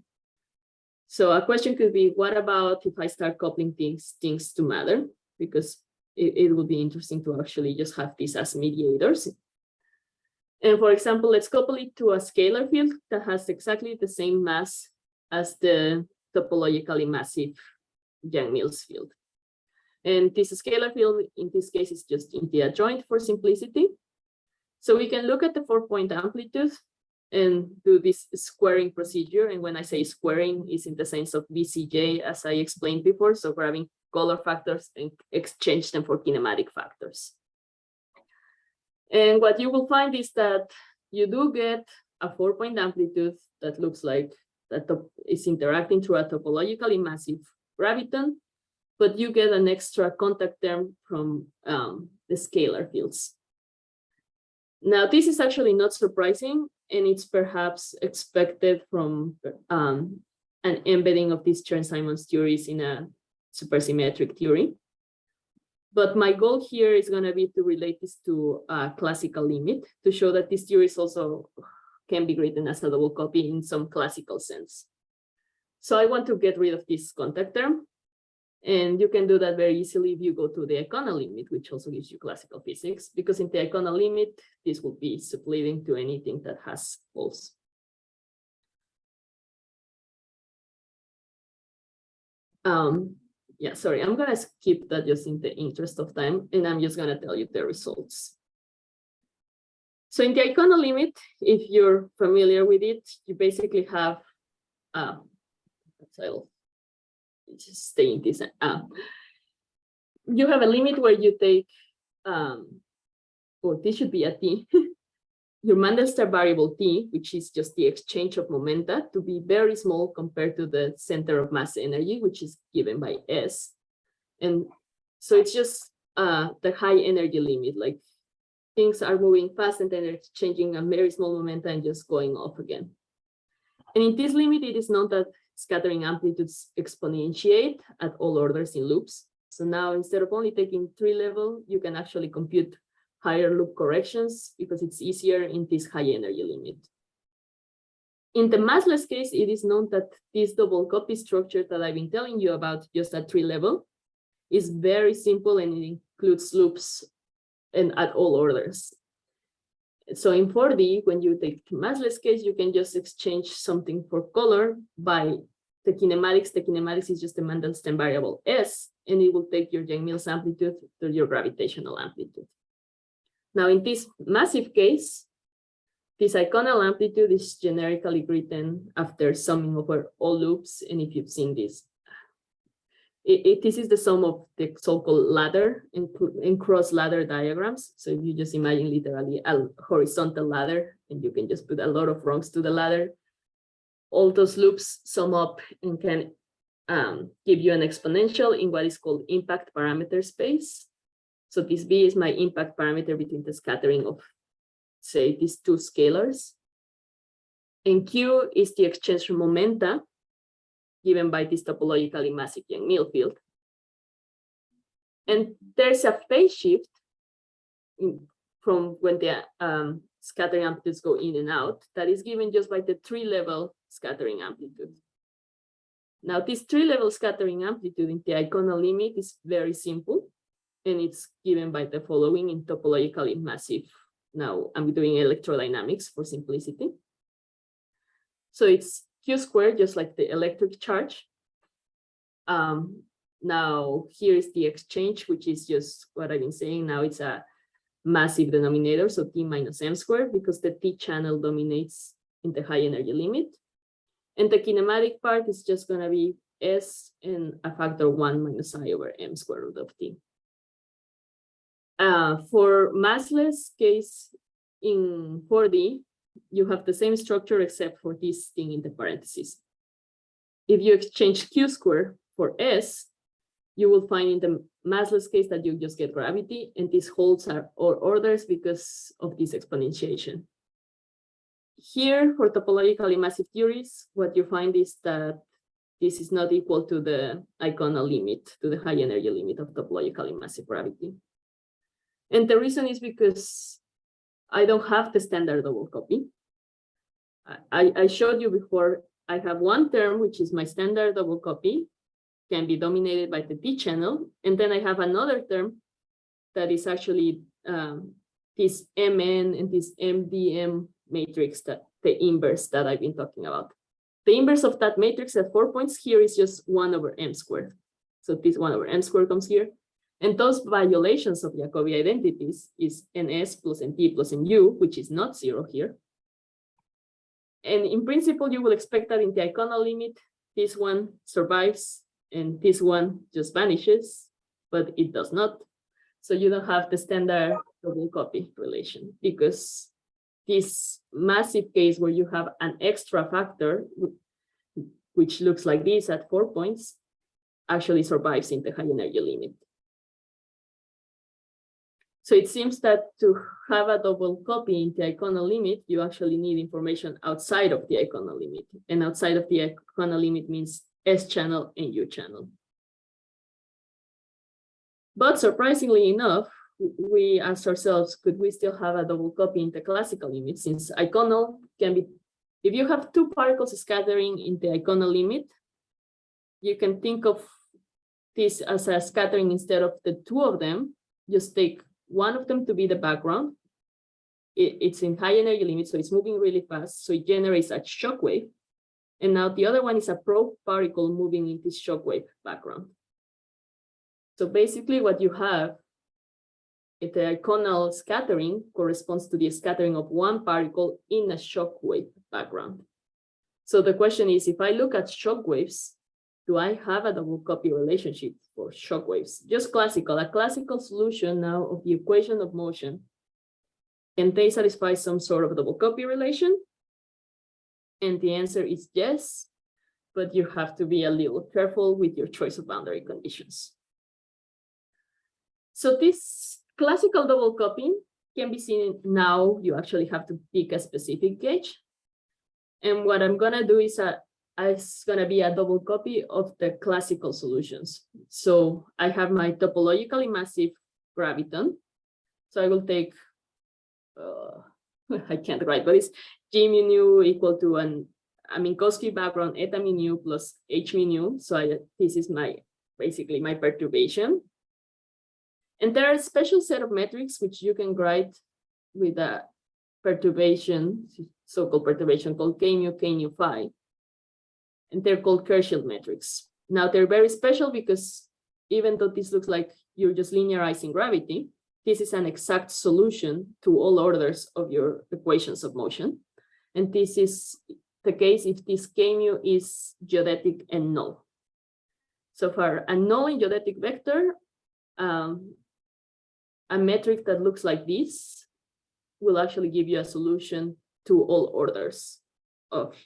So a question could be, what about if I start coupling things to matter? Because it would be interesting to actually just have these as mediators. And for example, let's couple it to a scalar field that has exactly the same mass as the topologically massive Yang-Mills field. And this scalar field, in this case, is just in the adjoint for simplicity. So we can look at the 4-point amplitude and do this squaring procedure. And when I say squaring, is in the sense of BCJ, as I explained before. So grabbing color factors and exchange them for kinematic factors. And what you will find is that you do get a 4-point amplitude that looks like that is interacting through a topologically massive graviton, but you get an extra contact term from the scalar fields. Now, this is actually not surprising, and it's perhaps expected from an embedding of these Chern-Simons theories in a supersymmetric theory. But my goal here is going to be to relate this to a classical limit to show that these theories also can be written as a double copy in some classical sense. So I want to get rid of this contact term. And you can do that very easily if you go to the Icona limit, which also gives you classical physics, because in the Icona limit, this will be subleading to anything that has poles. Yeah, sorry, I'm gonna skip that just in the interest of time, and I'm just gonna tell you the results. So in the Icona limit, if you're familiar with it, you basically have, I'll just stay in this. You have a limit where you take, well, this should be a t, your Mandelstam variable t, which is just the exchange of momenta, to be very small compared to the center of mass energy, which is given by S. And so it's just the high energy limit, like things are moving fast and then they're exchanging a very small momenta and just going off again. And in this limit, it is known that scattering amplitudes exponentiate at all orders in loops. So now instead of only taking 3 level, you can actually compute higher loop corrections because it's easier in this high energy limit. In the massless case, it is known that this double copy structure that I've been telling you about just at 3 level is very simple and it includes loops and at all orders. So in 4D, when you take massless case, you can just exchange something for color by the kinematics. The kinematics is just the Mandelstam variable S, and it will take your Yang-Mills amplitude to your gravitational amplitude. Now, in this massive case, this iconal amplitude is generically written after summing over all loops. And if you've seen this, this is the sum of the so-called ladder and cross ladder diagrams. So if you just imagine literally a horizontal ladder, and you can just put a lot of rungs to the ladder, all those loops sum up and can give you an exponential in what is called impact parameter space. So this B is my impact parameter between the scattering of, say, these two scalars. And Q is the exchange momenta given by this topologically massive Yang-Mills field. And there's a phase shift from when the scattering amplitudes go in and out that is given just by the 3-level scattering amplitude. Now, this 3-level scattering amplitude in the Icona limit is very simple. And it's given by the following in topologically massive. Now I'm doing electrodynamics for simplicity. So it's Q squared, just like the electric charge. Now here is the exchange, which is just what I've been saying. Now it's a massive denominator, so T minus M squared, because the T channel dominates in the high energy limit. And the kinematic part is just gonna be S and a factor 1 minus I over M square root of T. For massless case in 4D, you have the same structure except for this thing in the parentheses. If you exchange Q squared for S, you will find in the massless case that you just get gravity, and these holds are all orders because of this exponentiation. Here, for topologically massive theories, what you find is that this is not equal to the Icona limit, to the high energy limit of topologically massive gravity. And the reason is because I don't have the standard double copy. I showed you before, I have one term, which is my standard double copy, can be dominated by the T channel. And then I have another term that is actually this MN and this MDM matrix, that the inverse that I've been talking about. The inverse of that matrix at 4 points here is just 1 over M squared. So this 1 over M squared comes here. And those violations of Jacobi identities is NS plus NT plus NU, which is not 0 here. And in principle, you will expect that in the Icona limit, this one survives and this one just vanishes, but it does not. So you don't have the standard double copy relation, because this massive case where you have an extra factor, which looks like this at 4 points, actually survives in the high energy limit. So it seems that to have a double copy in the Icona limit, you actually need information outside of the Icona limit. And outside of the Icona limit means S channel and U channel. But surprisingly enough, we asked ourselves, could we still have a double copy in the classical limit, since iconal can be, if you have two particles scattering in the Icona limit, you can think of this as a scattering instead of the two of them. Just take one of them to be the background. It's in high energy limit, so it's moving really fast, so it generates a shock wave. And now the other one is a probe particle moving in this shock wave background. So basically what you have, if the iconal scattering corresponds to the scattering of one particle in a shock wave background. So the question is, if I look at shock waves, do I have a double copy relationship for shock waves? Just classical, a classical solution now of the equation of motion. Can they satisfy some sort of double copy relation? And the answer is yes, but you have to be a little careful with your choice of boundary conditions. So this classical double copying can be seen now. You actually have to pick a specific gauge. And what I'm gonna do is it's gonna be a double copy of the classical solutions. So I have my topologically massive graviton. So I will take, I can't write, but it's G mu nu equal to a Minkowski background eta mu nu plus H mu nu. So this is basically my perturbation. And there are a special set of metrics which you can write with a perturbation, so-called perturbation called K nu phi. And they're called Carrillo metrics. Now they're very special because even though this looks like you're just linearizing gravity, this is an exact solution to all orders of your equations of motion. And this is the case if this K mu is geodetic and null. So for a null and geodetic vector, a metric that looks like this will actually give you a solution to all orders of.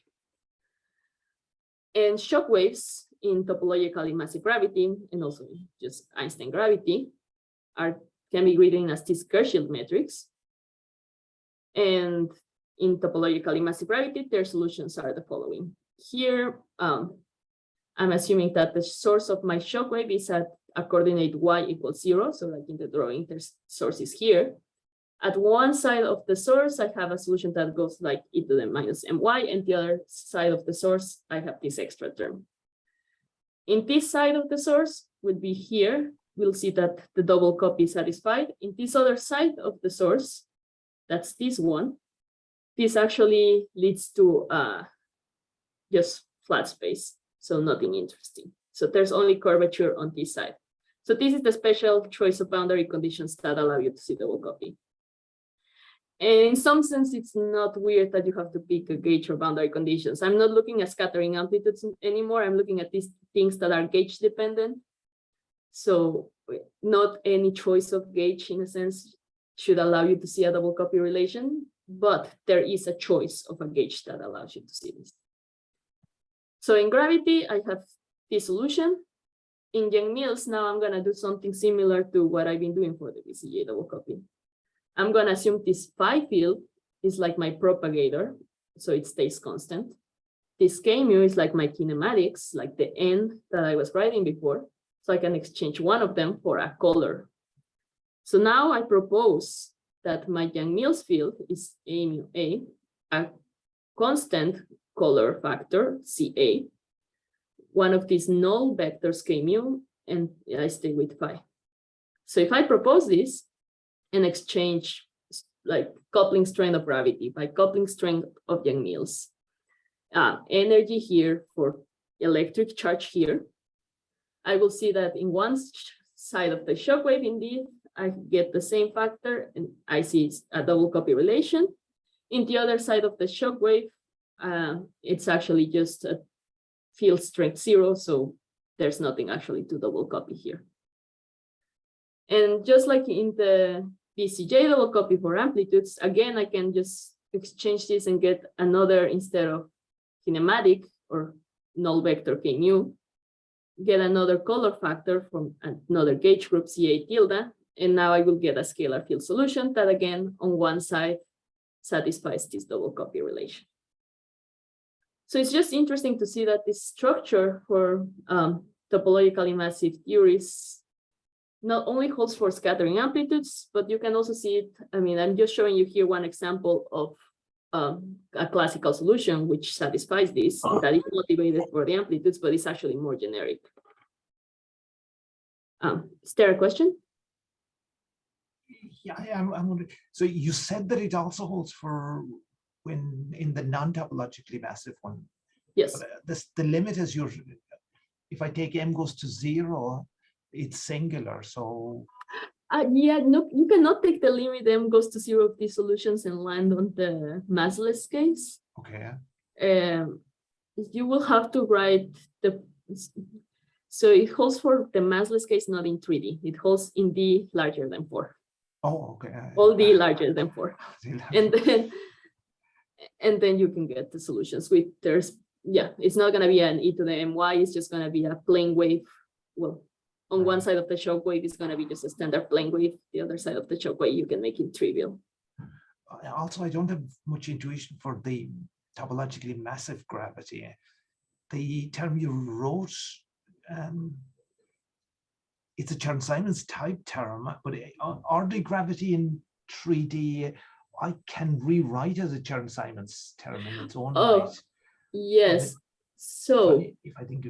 And shock waves in topologically massive gravity and also just Einstein gravity can be written as these Carrillo metrics. And in topologically massive gravity, their solutions are the following. Here, I'm assuming that the source of my shock wave is at a coordinate y equals 0. So like in the drawing, there's source is here. At one side of the source, I have a solution that goes like e to the minus my, and the other side of the source, I have this extra term. In this side of the source would be here. We'll see that the double copy is satisfied. In this other side of the source, that's this one. This actually leads to just flat space, so nothing interesting. So there's only curvature on this side. So this is the special choice of boundary conditions that allow you to see double copy. And in some sense, it's not weird that you have to pick a gauge or boundary conditions. I'm not looking at scattering amplitudes anymore. I'm looking at these things that are gauge dependent. So not any choice of gauge, in a sense, should allow you to see a double copy relation, but there is a choice of a gauge that allows you to see this. So in gravity, I have this solution. In Yang-Mills, now I'm gonna do something similar to what I've been doing for the BCJ double copy. I'm gonna assume this phi field is like my propagator, so it stays constant. This K mu is like my kinematics, like the N that I was writing before, so I can exchange one of them for a color. So now I propose that my Yang-Mills field is A mu A, a constant color factor, Ca, one of these null vectors K mu, and I stay with phi. So if I propose this and exchange like coupling strength of gravity by coupling strength of Yang-Mills, energy here for electric charge here, I will see that in one side of the shock wave, indeed, I get the same factor and I see a double copy relation. In the other side of the shock wave, it's actually just a field strength 0, so there's nothing actually to double copy here. And just like in the BCJ double copy for amplitudes, again, I can just exchange this and get another, instead of kinematic or null vector k nu, get another color factor from another gauge group CA tilde, and now I will get a scalar field solution that again on one side satisfies this double copy relation. So it's just interesting to see that this structure for topologically massive theories not only holds for scattering amplitudes, but you can also see it. I mean, I'm just showing you here one example of a classical solution which satisfies this, that is motivated for the amplitudes, but it's actually more generic. Is there a question? Yeah, I'm wondering. So you said that it also holds for when in the non-topologically massive one. Yes. But the limit is if I take m goes to 0, it's singular. So Yeah, no, you cannot take the limit m goes to 0 of these solutions and land on the massless case. okay. You will have to write the. So it holds for the massless case, not in 3D. It holds in D larger than 4. Oh, okay. All D larger than 4. And then you can get the solutions with it's not going to be an e to the my, it's just going to be a plane wave. Well, on one side of the shock wave is going to be just a standard plane wave. The other side of the shock wave, you can make it trivial. Also, I don't have much intuition for the topologically massive gravity. The term you wrote, it's a Chern-Simons type term, but ordinary gravity in 3D, I can rewrite as a Chern-Simons term in its own right. Yes. So if I think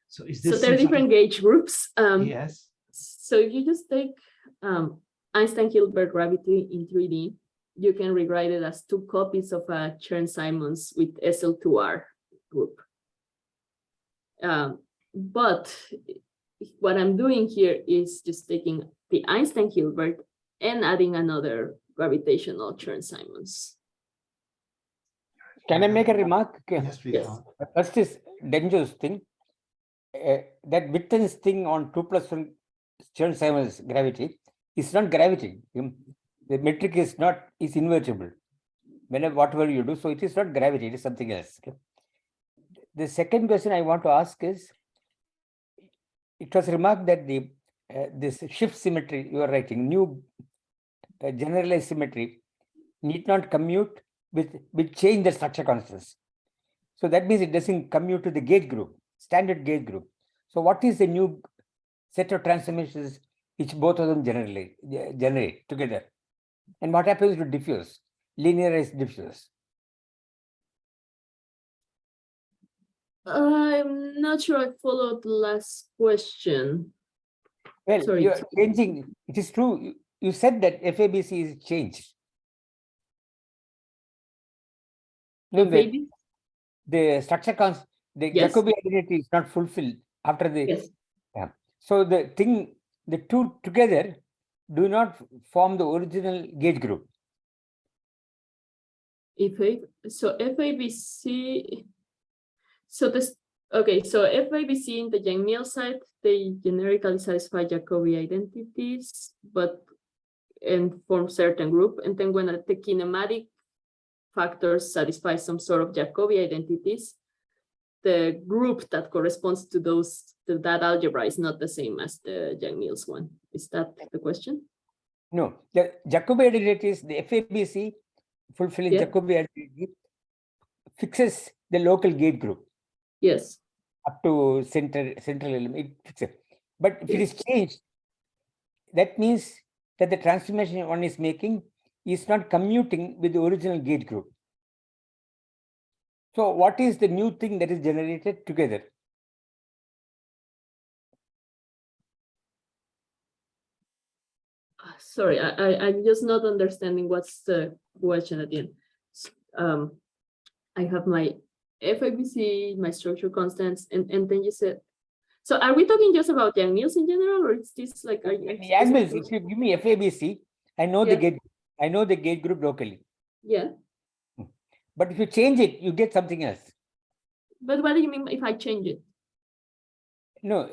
so, is so this there are different gauge groups. yes. So if you just take Einstein-Hilbert gravity in 3D, you can rewrite it as 2 copies of a Chern-Simons with SL2R group. But what I'm doing here is just taking the Einstein-Hilbert and adding another gravitational Chern-Simons. Can I make a remark? Yes, please. Yes. First is Denjo's thing. That Witten's thing on 2+1 Chern-Simons gravity is not gravity. The metric is invertible. Whenever whatever you do, so it is not gravity, it is something else. Okay? The second question I want to ask is, it was remarked that this shift symmetry you are writing, new generalized symmetry, need not commute with change the structure constants. So that means it doesn't commute to the gauge group, standard gauge group. So what is the new set of transformations which both of them generate together? And what happens to diffuse, linearized diffuse? I'm not sure I followed the last question. Well, Sorry. you are changing. It is true. You said that FABC is changed. No, Maybe? the structure the Yes. Jacobi identity is not fulfilled after the. Yes. Yeah. So the two together do not form the original gauge group. So FABC. So this so FABC in the Yang-Mills side, they generically satisfy Jacobi identities, and form certain group. And then when the kinematic factors satisfy some sort of Jacobi identities, the group that corresponds to that algebra is not the same as the Yang-Mills one. Is that the question? No, the Jacobi identities, the FABC fulfilling Jacobi identity fixes the local gauge group. Yes. Up to central element. But if it is changed, that means that the transformation one is making is not commuting with the original gauge group. So what is the new thing that is generated together? Sorry, I'm just not understanding what's the question at the end. I have my FABC, my structure constants, and then you said, so are we talking just about Yang-Mills in general, or is this like Yang-Mills, if you give me FABC, I know the gauge group locally. Yeah. But if you change it, you get something else. But what do you mean if I change it? No,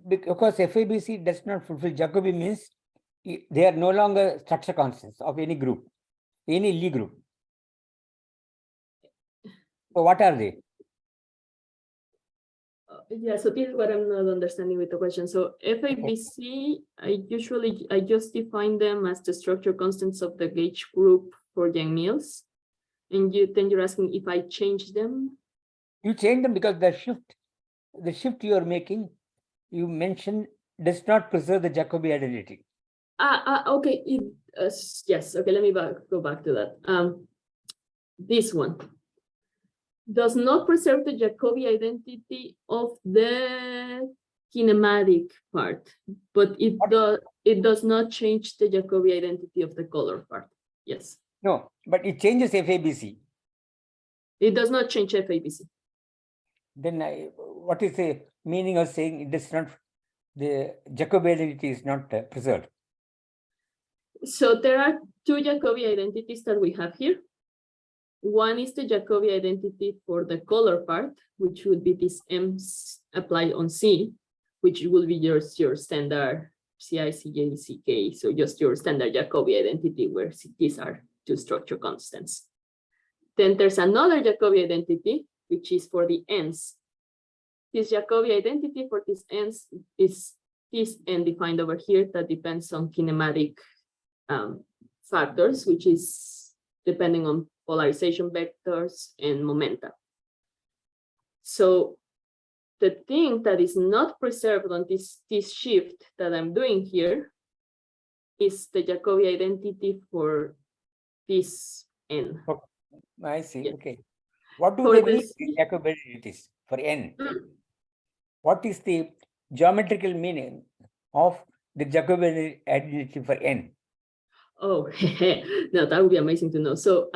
because FABC does not fulfill Jacobi means they are no longer structure constants of any group, any Lie group. So what are they? Yeah, so this is what I'm not understanding with the question. So FABC, I just define them as the structure constants of the gauge group for Yang-Mills. And then you're asking if I change them? You change them because the shift you are making, you mentioned, does not preserve the Jacobi identity. Okay. Yes. Okay. Let me go back to that. This one does not preserve the Jacobi identity of the kinematic part, but it does not change the Jacobi identity of the color part. Yes. No, but it changes FABC. It does not change FABC. Then what is the meaning of saying it does not? The Jacobi identity is not preserved. So there are two Jacobi identities that we have here. One is the Jacobi identity for the color part, which would be this M applied on C, which will be your standard CI, CJ, CK. So just your standard Jacobi identity where these are two structure constants. Then there's another Jacobi identity, which is for the ends. This Jacobi identity for these ends is this N defined over here that depends on kinematic factors, which is depending on polarization vectors and momenta. So the thing that is not preserved on this shift that I'm doing here is the Jacobi identity for this N. I see. Yeah. Okay. What do For they mean this- Jacobi identities for N? What is the geometrical meaning of the Jacobi identity for N? Oh, no, that would be amazing to know. So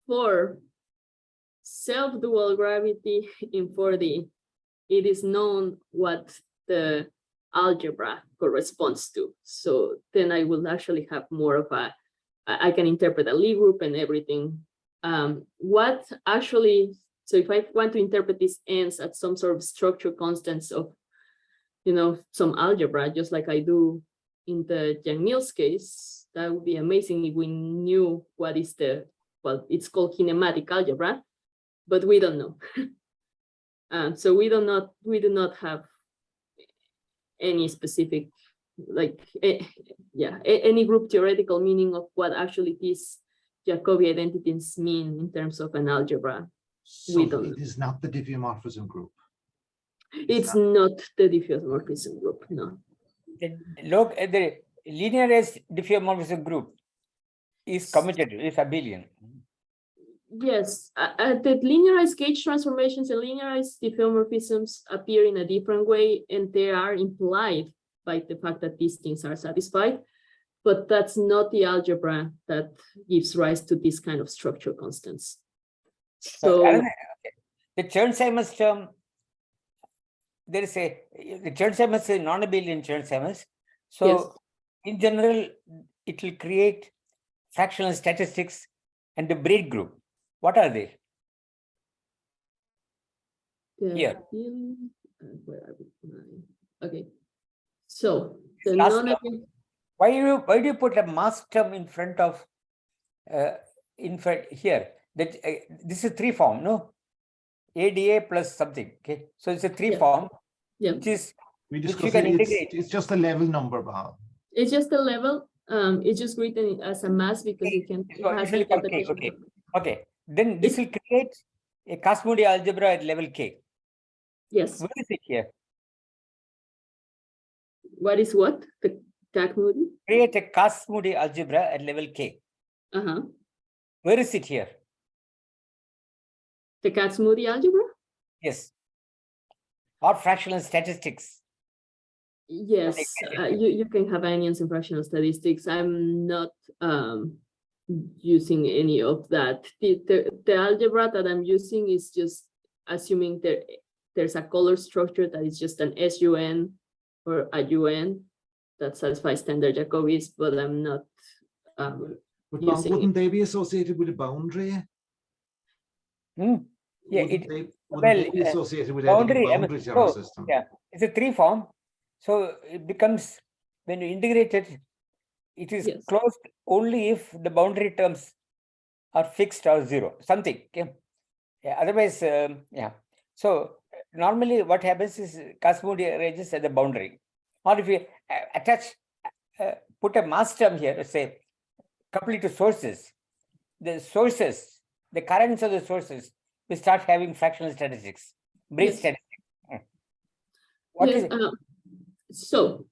for self-dual gravity in 4D, it is known what the algebra corresponds to. So then I will actually have more of I can interpret a Lie group and everything. What actually, so if I want to interpret these ends at some sort of structure constants of, some algebra, just like I do in the Yang-Mills case, that would be amazing if we knew what is it's called kinematic algebra, but we don't know. So we do not have any specific, any group theoretical meaning of what actually these Jacobi identities mean in terms of an algebra. So We don't it is not the diffeomorphism group. It's not the diffeomorphism group, no. The linearized diffeomorphism group is commutative, is abelian. Yes, the linearized gauge transformations and linearized diffeomorphisms appear in a different way, and they are implied by the fact that these things are satisfied, but that's not the algebra that gives rise to this kind of structure constants. So the Chern-Simons term, there is the Chern-Simons is non-abelian Chern-Simons. So yes. In general, it will create fractional statistics and the braid group. What are they? Here. Where are we? Okay. So the Last non-abelian. Why do you put a mass term in front of here? That this is 3 form, no? ADA plus something. Okay, so it's a 3 Yeah. form, Yeah. which is We which you discussed can it. integrate. It's just a level number, Bob. It's just a level. It's just written as a mass because you can. So it has usually the called K. definition. Okay. Then this will create a Cosmodi algebra at level K. Yes. Where is it here? What is what? The Kac-Moody? Create a Cosmodi algebra at level K. Where is it here? The Kac-Moody algebra? Yes. Or fractional statistics. Yes, you can have Bayesian and fractional statistics. I'm not using any of that. The algebra that I'm using is just assuming there's a color structure that is just an SUN or a UN that satisfies standard Jacobis, but I'm not But using wouldn't they be associated with a boundary? Yeah, Wouldn't they wouldn't be associated with boundary, any boundaries in our so, system. yeah, it's a three form. So it becomes, when you integrate it, it is Yes. closed only if the boundary terms are fixed or zero, something. Okay? Yeah, otherwise, yeah. So normally what happens is cosmology ranges at the boundary. Or if you attach, put a mass term here, say, couple it to sources, the currents of the sources, we start having fractional statistics, bridge Yes. statistics. What Yes, is it? so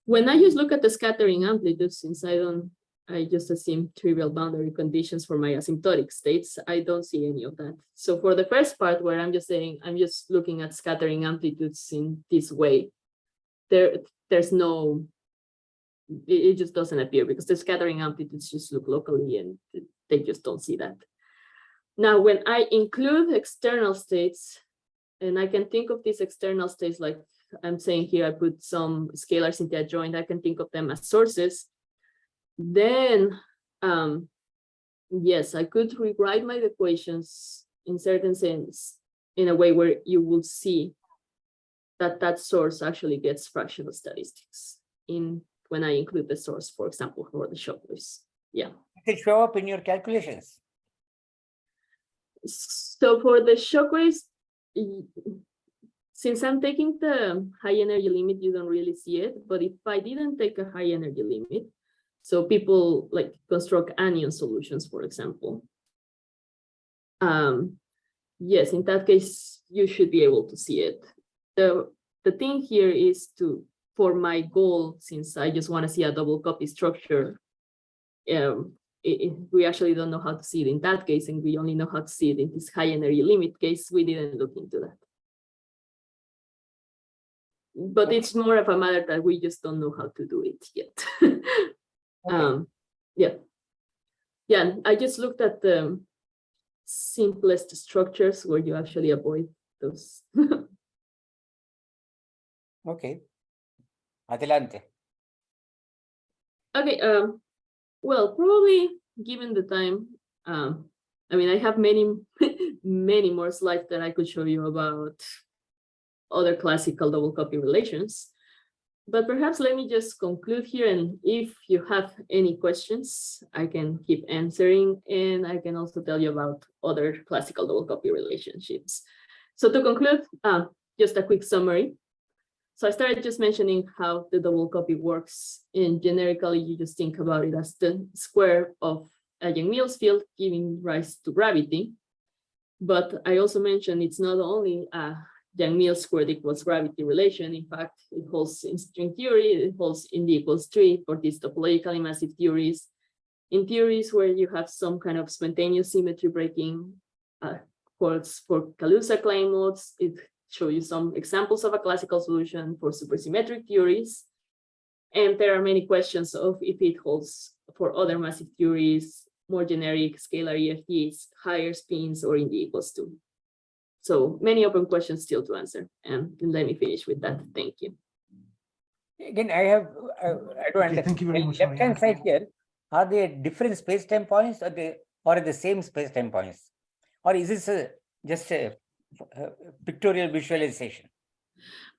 when I just look at the scattering amplitudes, since I just assume trivial boundary conditions for my asymptotic states, I don't see any of that. So for the first part where I'm just saying, I'm just looking at scattering amplitudes in this way, there's no, it just doesn't appear because the scattering amplitudes just look locally and they just don't see that. Now, when I include external states, and I can think of these external states like I'm saying here, I put some scalars into a joint, I can think of them as sources. Then, yes, I could rewrite my equations in certain sense in a way where you will see that that source actually gets fractional statistics in when I include the source, for example, for the shock waves. Yeah. It show up in your calculations. So for the shock waves, since I'm taking the high energy limit, you don't really see it. But if I didn't take a high energy limit, so people like construct anion solutions, for example. Yes, in that case, you should be able to see it. The thing here is for my goal, since I just want to see a double copy structure, we actually don't know how to see it in that case, and we only know how to see it in this high energy limit case. We didn't look into that. But it's more of a matter that we just don't know how to do it yet. Okay. Yeah, I just looked at the simplest structures where you actually avoid those. Okay. Adelante. Okay, well, probably given the time, I mean, I have many, many more slides that I could show you about other classical double copy relations. But perhaps let me just conclude here, and if you have any questions, I can keep answering, and I can also tell you about other classical double copy relationships. So to conclude, just a quick summary. So I started just mentioning how the double copy works, and generically you just think about it as the square of a Yang-Mills field giving rise to gravity. But I also mentioned it's not only a Yang-Mills squared equals gravity relation. In fact, it holds in string theory, it holds in the equals tree for these topologically massive theories. In theories where you have some kind of spontaneous symmetry breaking, for Kaluza claim modes, it shows you some examples of a classical solution for supersymmetric theories. And there are many questions of if it holds for other massive theories, more generic scalar EFTs, higher spins, or in the equals to. So many open questions still to answer. And let me finish with that. Thank you. Again, I don't understand. Thank you very much, Left-hand Mariana. side here, are they different space-time points or the same space-time points? Or is this just a pictorial visualization?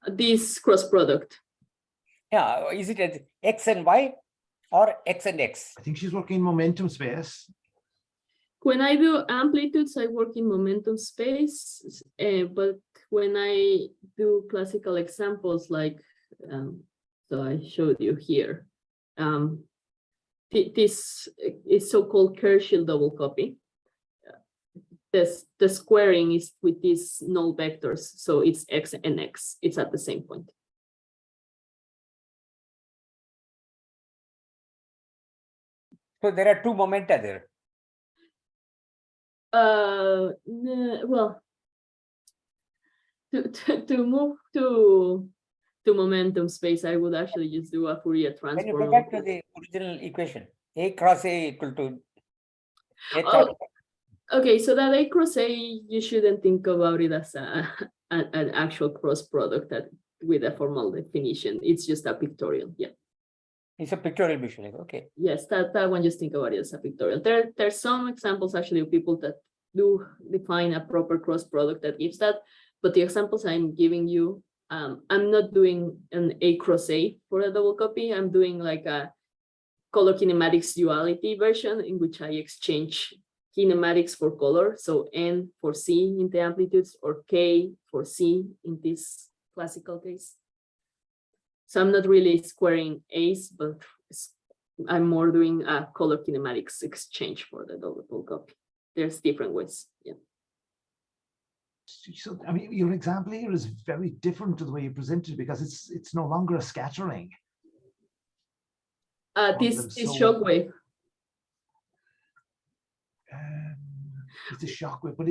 This cross product. Yeah, is it as X and Y or X and X? I think she's working in momentum space. When I do amplitudes, I work in momentum space, but when I do classical examples like, so I showed you here, this is so-called Carrillo double copy. The squaring is with these null vectors, so it's X and X, it's at the same point. So there are two momenta there. Well, to move to momentum space, I would actually just do a Fourier transform. Can you go back to the original equation? A cross A equal to A Oh, okay, so that A cross A, you shouldn't think about it as an actual cross product with a formal definition. It's just a pictorial, yeah. It's a pictorial visualization. Okay. Yes, that one, just think about it as a pictorial. There's some examples actually of people that do define a proper cross product that gives that. But the examples I'm giving you, I'm not doing an A cross A for a double copy. I'm doing like a color kinematics duality version in which I exchange kinematics for color. So N for C in the amplitudes, or K for C in this classical case. So I'm not really squaring A's, but I'm more doing a color kinematics exchange for the double copy. There's different ways. Yeah. So, I mean, your example here is very different to the way you presented it, because it's no longer a scattering. This shock wave. It's a shock wave, but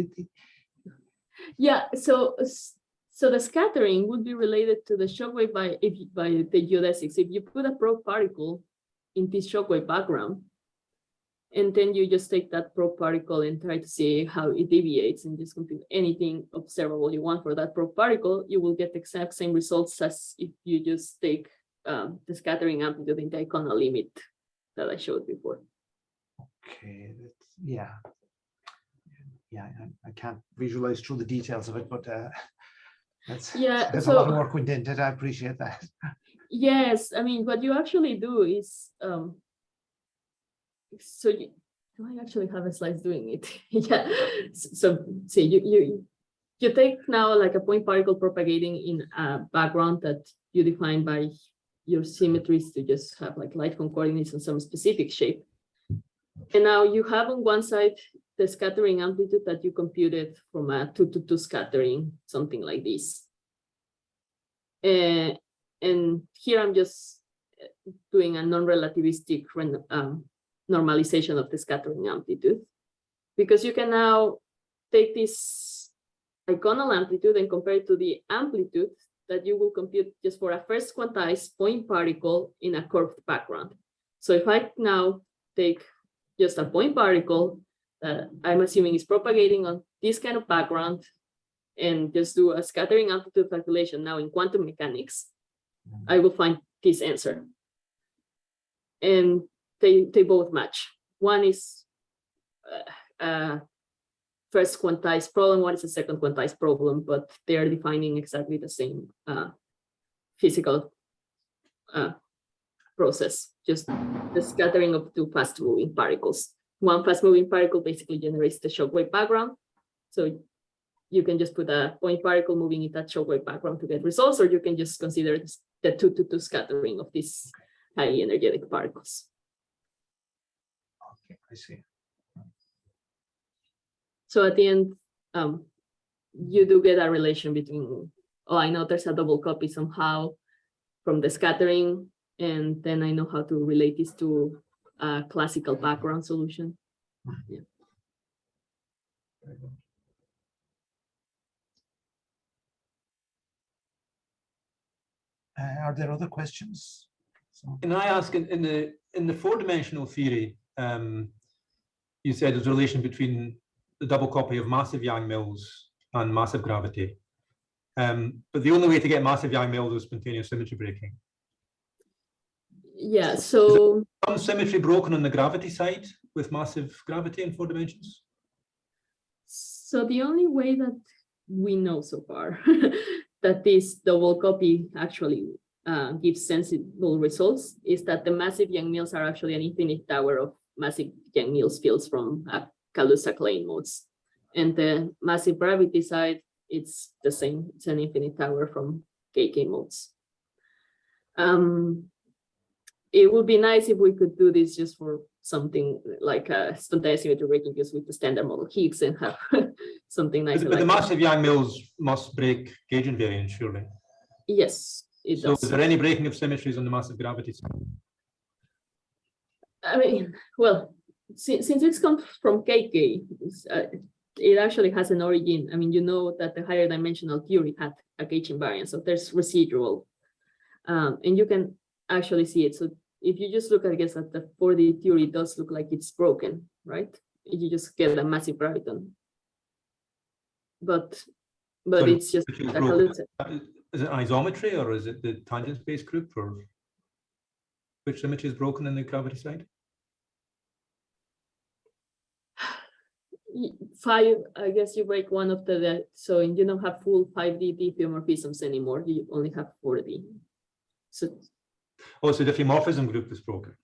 Yeah, so the scattering would be related to the shockwave by the geodesics. If you put a probe particle in this shockwave background, and then you just take that probe particle and try to see how it deviates and just compute anything observable you want for that probe particle, you will get the exact same results as if you just take the scattering amplitude in the iconal limit that I showed before. okay, yeah. Yeah, I can't visualize through the details of it, but there's a lot of work went into it. I appreciate that. Yes, I mean, what you actually do is, do I actually have a slide doing it? Yeah, so see, you take now like a point particle propagating in a background that you define by your symmetries to just have like light coordinates on some specific shape. And now you have on one side the scattering amplitude that you computed from a 2-to-2 scattering, something like this. And here I'm just doing a non-relativistic normalization of the scattering amplitude, because you can now take this iconal amplitude and compare it to the amplitude that you will compute just for a first quantized point particle in a curved background. So if I now take just a point particle that I'm assuming is propagating on this kind of background and just do a scattering amplitude calculation now in quantum mechanics, I will find this answer. And they both match. One is first quantized problem, one is a second quantized problem, but they are defining exactly the same physical process, just the scattering of two fast moving particles. One fast moving particle basically generates the shockwave background. So you can just put a point particle moving in that shockwave background to get results, or you can just consider the 2-to-2 scattering of these highly energetic particles. Okay, I see. So at the end, you do get a relation between, oh, I know there's a double copy somehow from the scattering, and then I know how to relate this to a classical background solution. Yeah. Are there other questions? Can I ask, in the four-dimensional theory, you said there's a relation between the double copy of massive Yang-Mills and massive gravity. But the only way to get massive Yang-Mills is spontaneous symmetry breaking. Yeah, so Some symmetry broken on the gravity side with massive gravity in 4 dimensions? So the only way that we know so far that this double copy actually gives sensible results is that the massive Yang-Mills are actually an infinite tower of massive Yang-Mills fields from Kaluza-Klein modes. And the massive gravity side, it's the same. It's an infinite tower from KK modes. It would be nice if we could do this just for something like a spontaneous symmetry breaking just with the standard model Higgs and have something nice. But the massive Yang-Mills must break gauge invariance, surely. Yes, it does. So is there any breaking of symmetries on the massive gravity side? I mean, well, since it comes from KK, it actually has an origin. I mean, you know that the higher dimensional theory had a gauge invariance, so there's residual, and you can actually see it. So if you just look, I guess, at the 4D theory, it does look like it's broken, right? You just get a massive graviton. But Sorry, it's just is it isometry or is it the tangent space group, or which symmetry is broken in the gravity side? 5, I guess you break one of so you don't have full 5D diffeomorphisms anymore. You only have 4D. So Oh, so the diffeomorphism group is broken.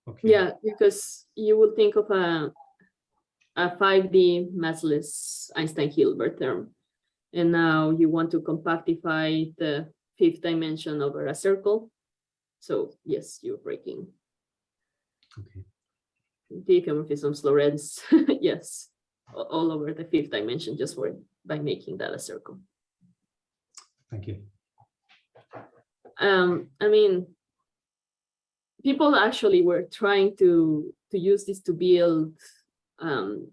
Okay. yeah, because you will think of a 5D massless Einstein-Hilbert term, and now you want to compactify the 5th dimension over a circle. So yes, you're breaking Okay. diffeomorphisms, Lorentz, yes, all over the 5th dimension just by making that a circle. Thank you. I mean, people actually were trying to use this to build the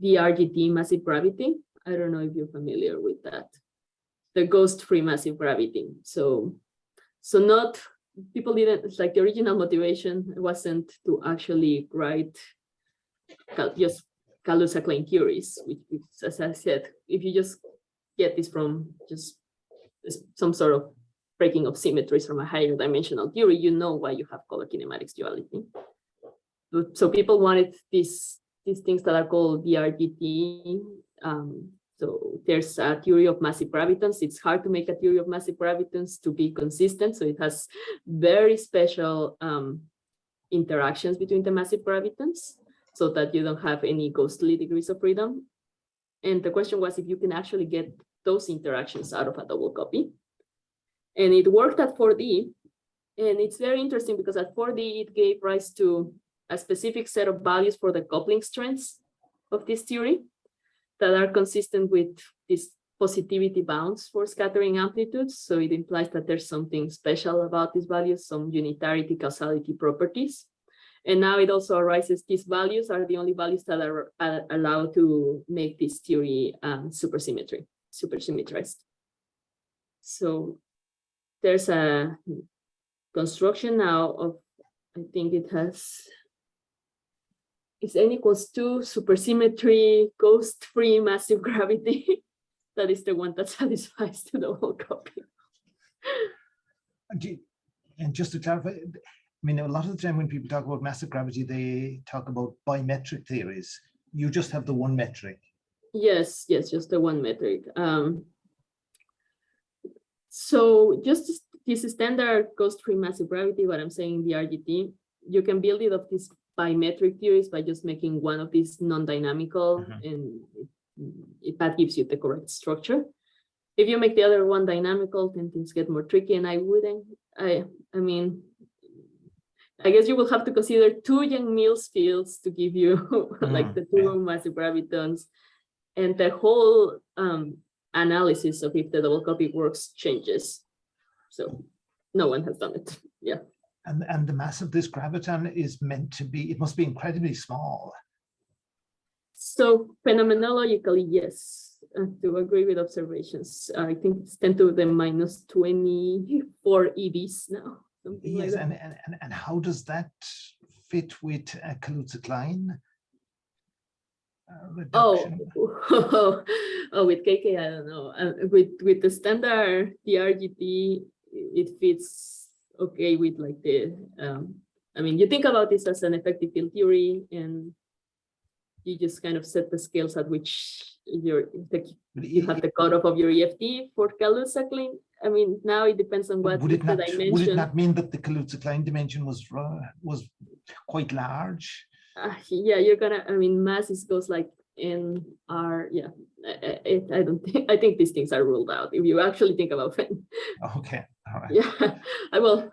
RGT massive gravity. I don't know if you're familiar with that, the ghost-free massive gravity. So not people didn't, like, the original motivation wasn't to actually write just Kaluza-Klein theories, which, as I said, if you just get this from just some sort of breaking of symmetries from a higher dimensional theory, you know why you have color kinematics duality. So people wanted these things that are called DRGT. So there's a theory of massive gravitons. It's hard to make a theory of massive gravitons to be consistent. So it has very special interactions between the massive gravitons so that you don't have any ghostly degrees of freedom. And the question was if you can actually get those interactions out of a double copy. And it worked at 4D. And it's very interesting because at 4D, it gave rise to a specific set of values for the coupling strengths of this theory that are consistent with these positivity bounds for scattering amplitudes. So it implies that there's something special about these values, some unitarity causality properties. And now it also arises, these values are the only values that are allowed to make this theory supersymmetrized. So there's a construction now of, I think it has, is n equals 2 supersymmetry ghost-free massive gravity. That is the one that satisfies the double copy. And just to clarify, I mean, a lot of the time when people talk about massive gravity, they talk about bimetric theories. You just have the one metric. Yes, just the one metric. So just this standard ghost-free massive gravity, what I'm saying, the RGT, you can build it of these bimetric theories by just making one of these non-dynamical, and that gives you the correct structure. If you make the other one dynamical, then things get more tricky, and I mean, I guess you will have to consider 2 Yang-Mills fields to give you like the 2 massive gravitons, and the whole analysis of if the double copy works changes. So no one has done it. Yeah. And the mass of this graviton is meant to be, it must be incredibly small. So phenomenologically, yes, to agree with observations. I think it's 10 to the minus 24 EVs now. Yes, like and how does that fit with Kaluza-Klein reduction? Oh, with KK, I don't know. With the standard DRGT, it fits okay with like the, I mean, you think about this as an effective field theory, and you just kind of set the scales at which you have the cutoff of your EFT for Kaluza-Klein. I mean, now it depends on what would it the not, dimension. would it not mean that the Kaluza-Klein dimension was quite large? Yeah, you're gonna, I mean, mass goes like in R, yeah. I don't think, I think these things are ruled out if you actually think about it. Okay, all right. Yeah, I will.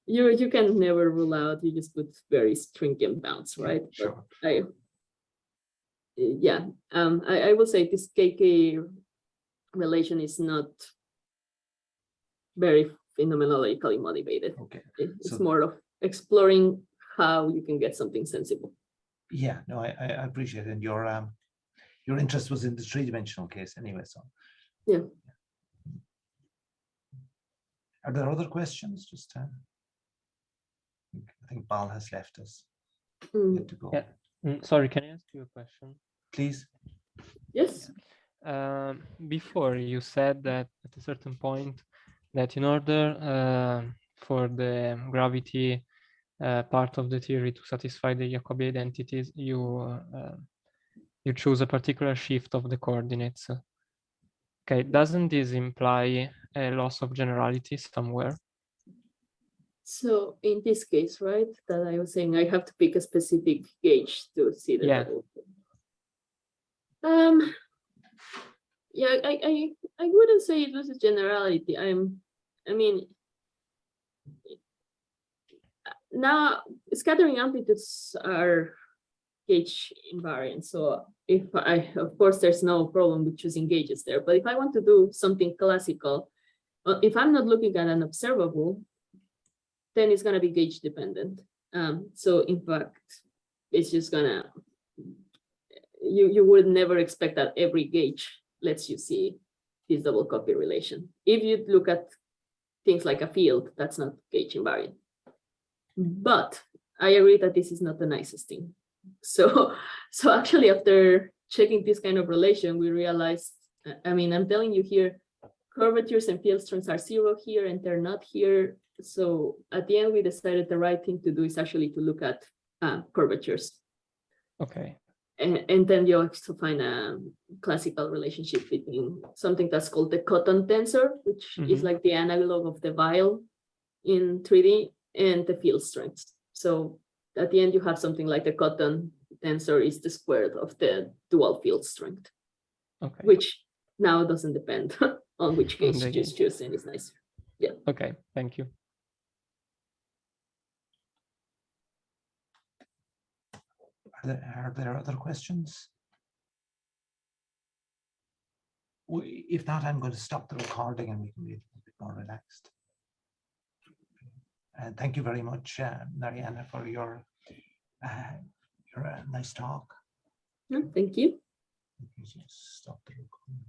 You can never rule out, you just put very stringent bounds, right? Sure. But I will say this KK relation is not very phenomenologically motivated. Okay. It's So, more of exploring how you can get something sensible. yeah, no, I appreciate it. And your interest was in the 3-dimensional case anyway. So Yeah. Are there other questions? Just I think Bal has left us. Mm. We have to go. Yeah. Sorry, can I ask you a question? Please. Yes. Before you said that at a certain point that in order for the gravity part of the theory to satisfy the Jacobi identities, you choose a particular shift of the coordinates. Okay, doesn't this imply a loss of generality somewhere? So in this case, right, that I was saying, I have to pick a specific gauge to see the Yeah. double. Yeah, I wouldn't say it was a generality. I mean, now scattering amplitudes are gauge invariant. So of course, there's no problem with choosing gauges there. But if I want to do something classical, if I'm not looking at an observable, then it's gonna be gauge dependent. So in fact, it's just gonna, you would never expect that every gauge lets you see this double copy relation. If you look at things like a field, that's not gauge invariant. But I agree that this is not the nicest thing. So actually, after checking this kind of relation, we realized, I mean, I'm telling you here, curvatures and field strengths are 0 here and they're not here. So at the end, we decided the right thing to do is actually to look at curvatures. Okay. And then you have to find a classical relationship between something that's called the cotton tensor, which is like the analog of the vial in 3D, and the field strengths. So at the end, you have something like the cotton tensor is the square of the dual field strength, Okay. which now doesn't depend on which On case the you just choose, and it's nicer. Yeah. Okay, thank you. Are there other questions? If not, I'm going to stop the recording and we can be a bit more relaxed. And thank you very much, Mariana, for your nice talk. No, thank you. Stop the recording.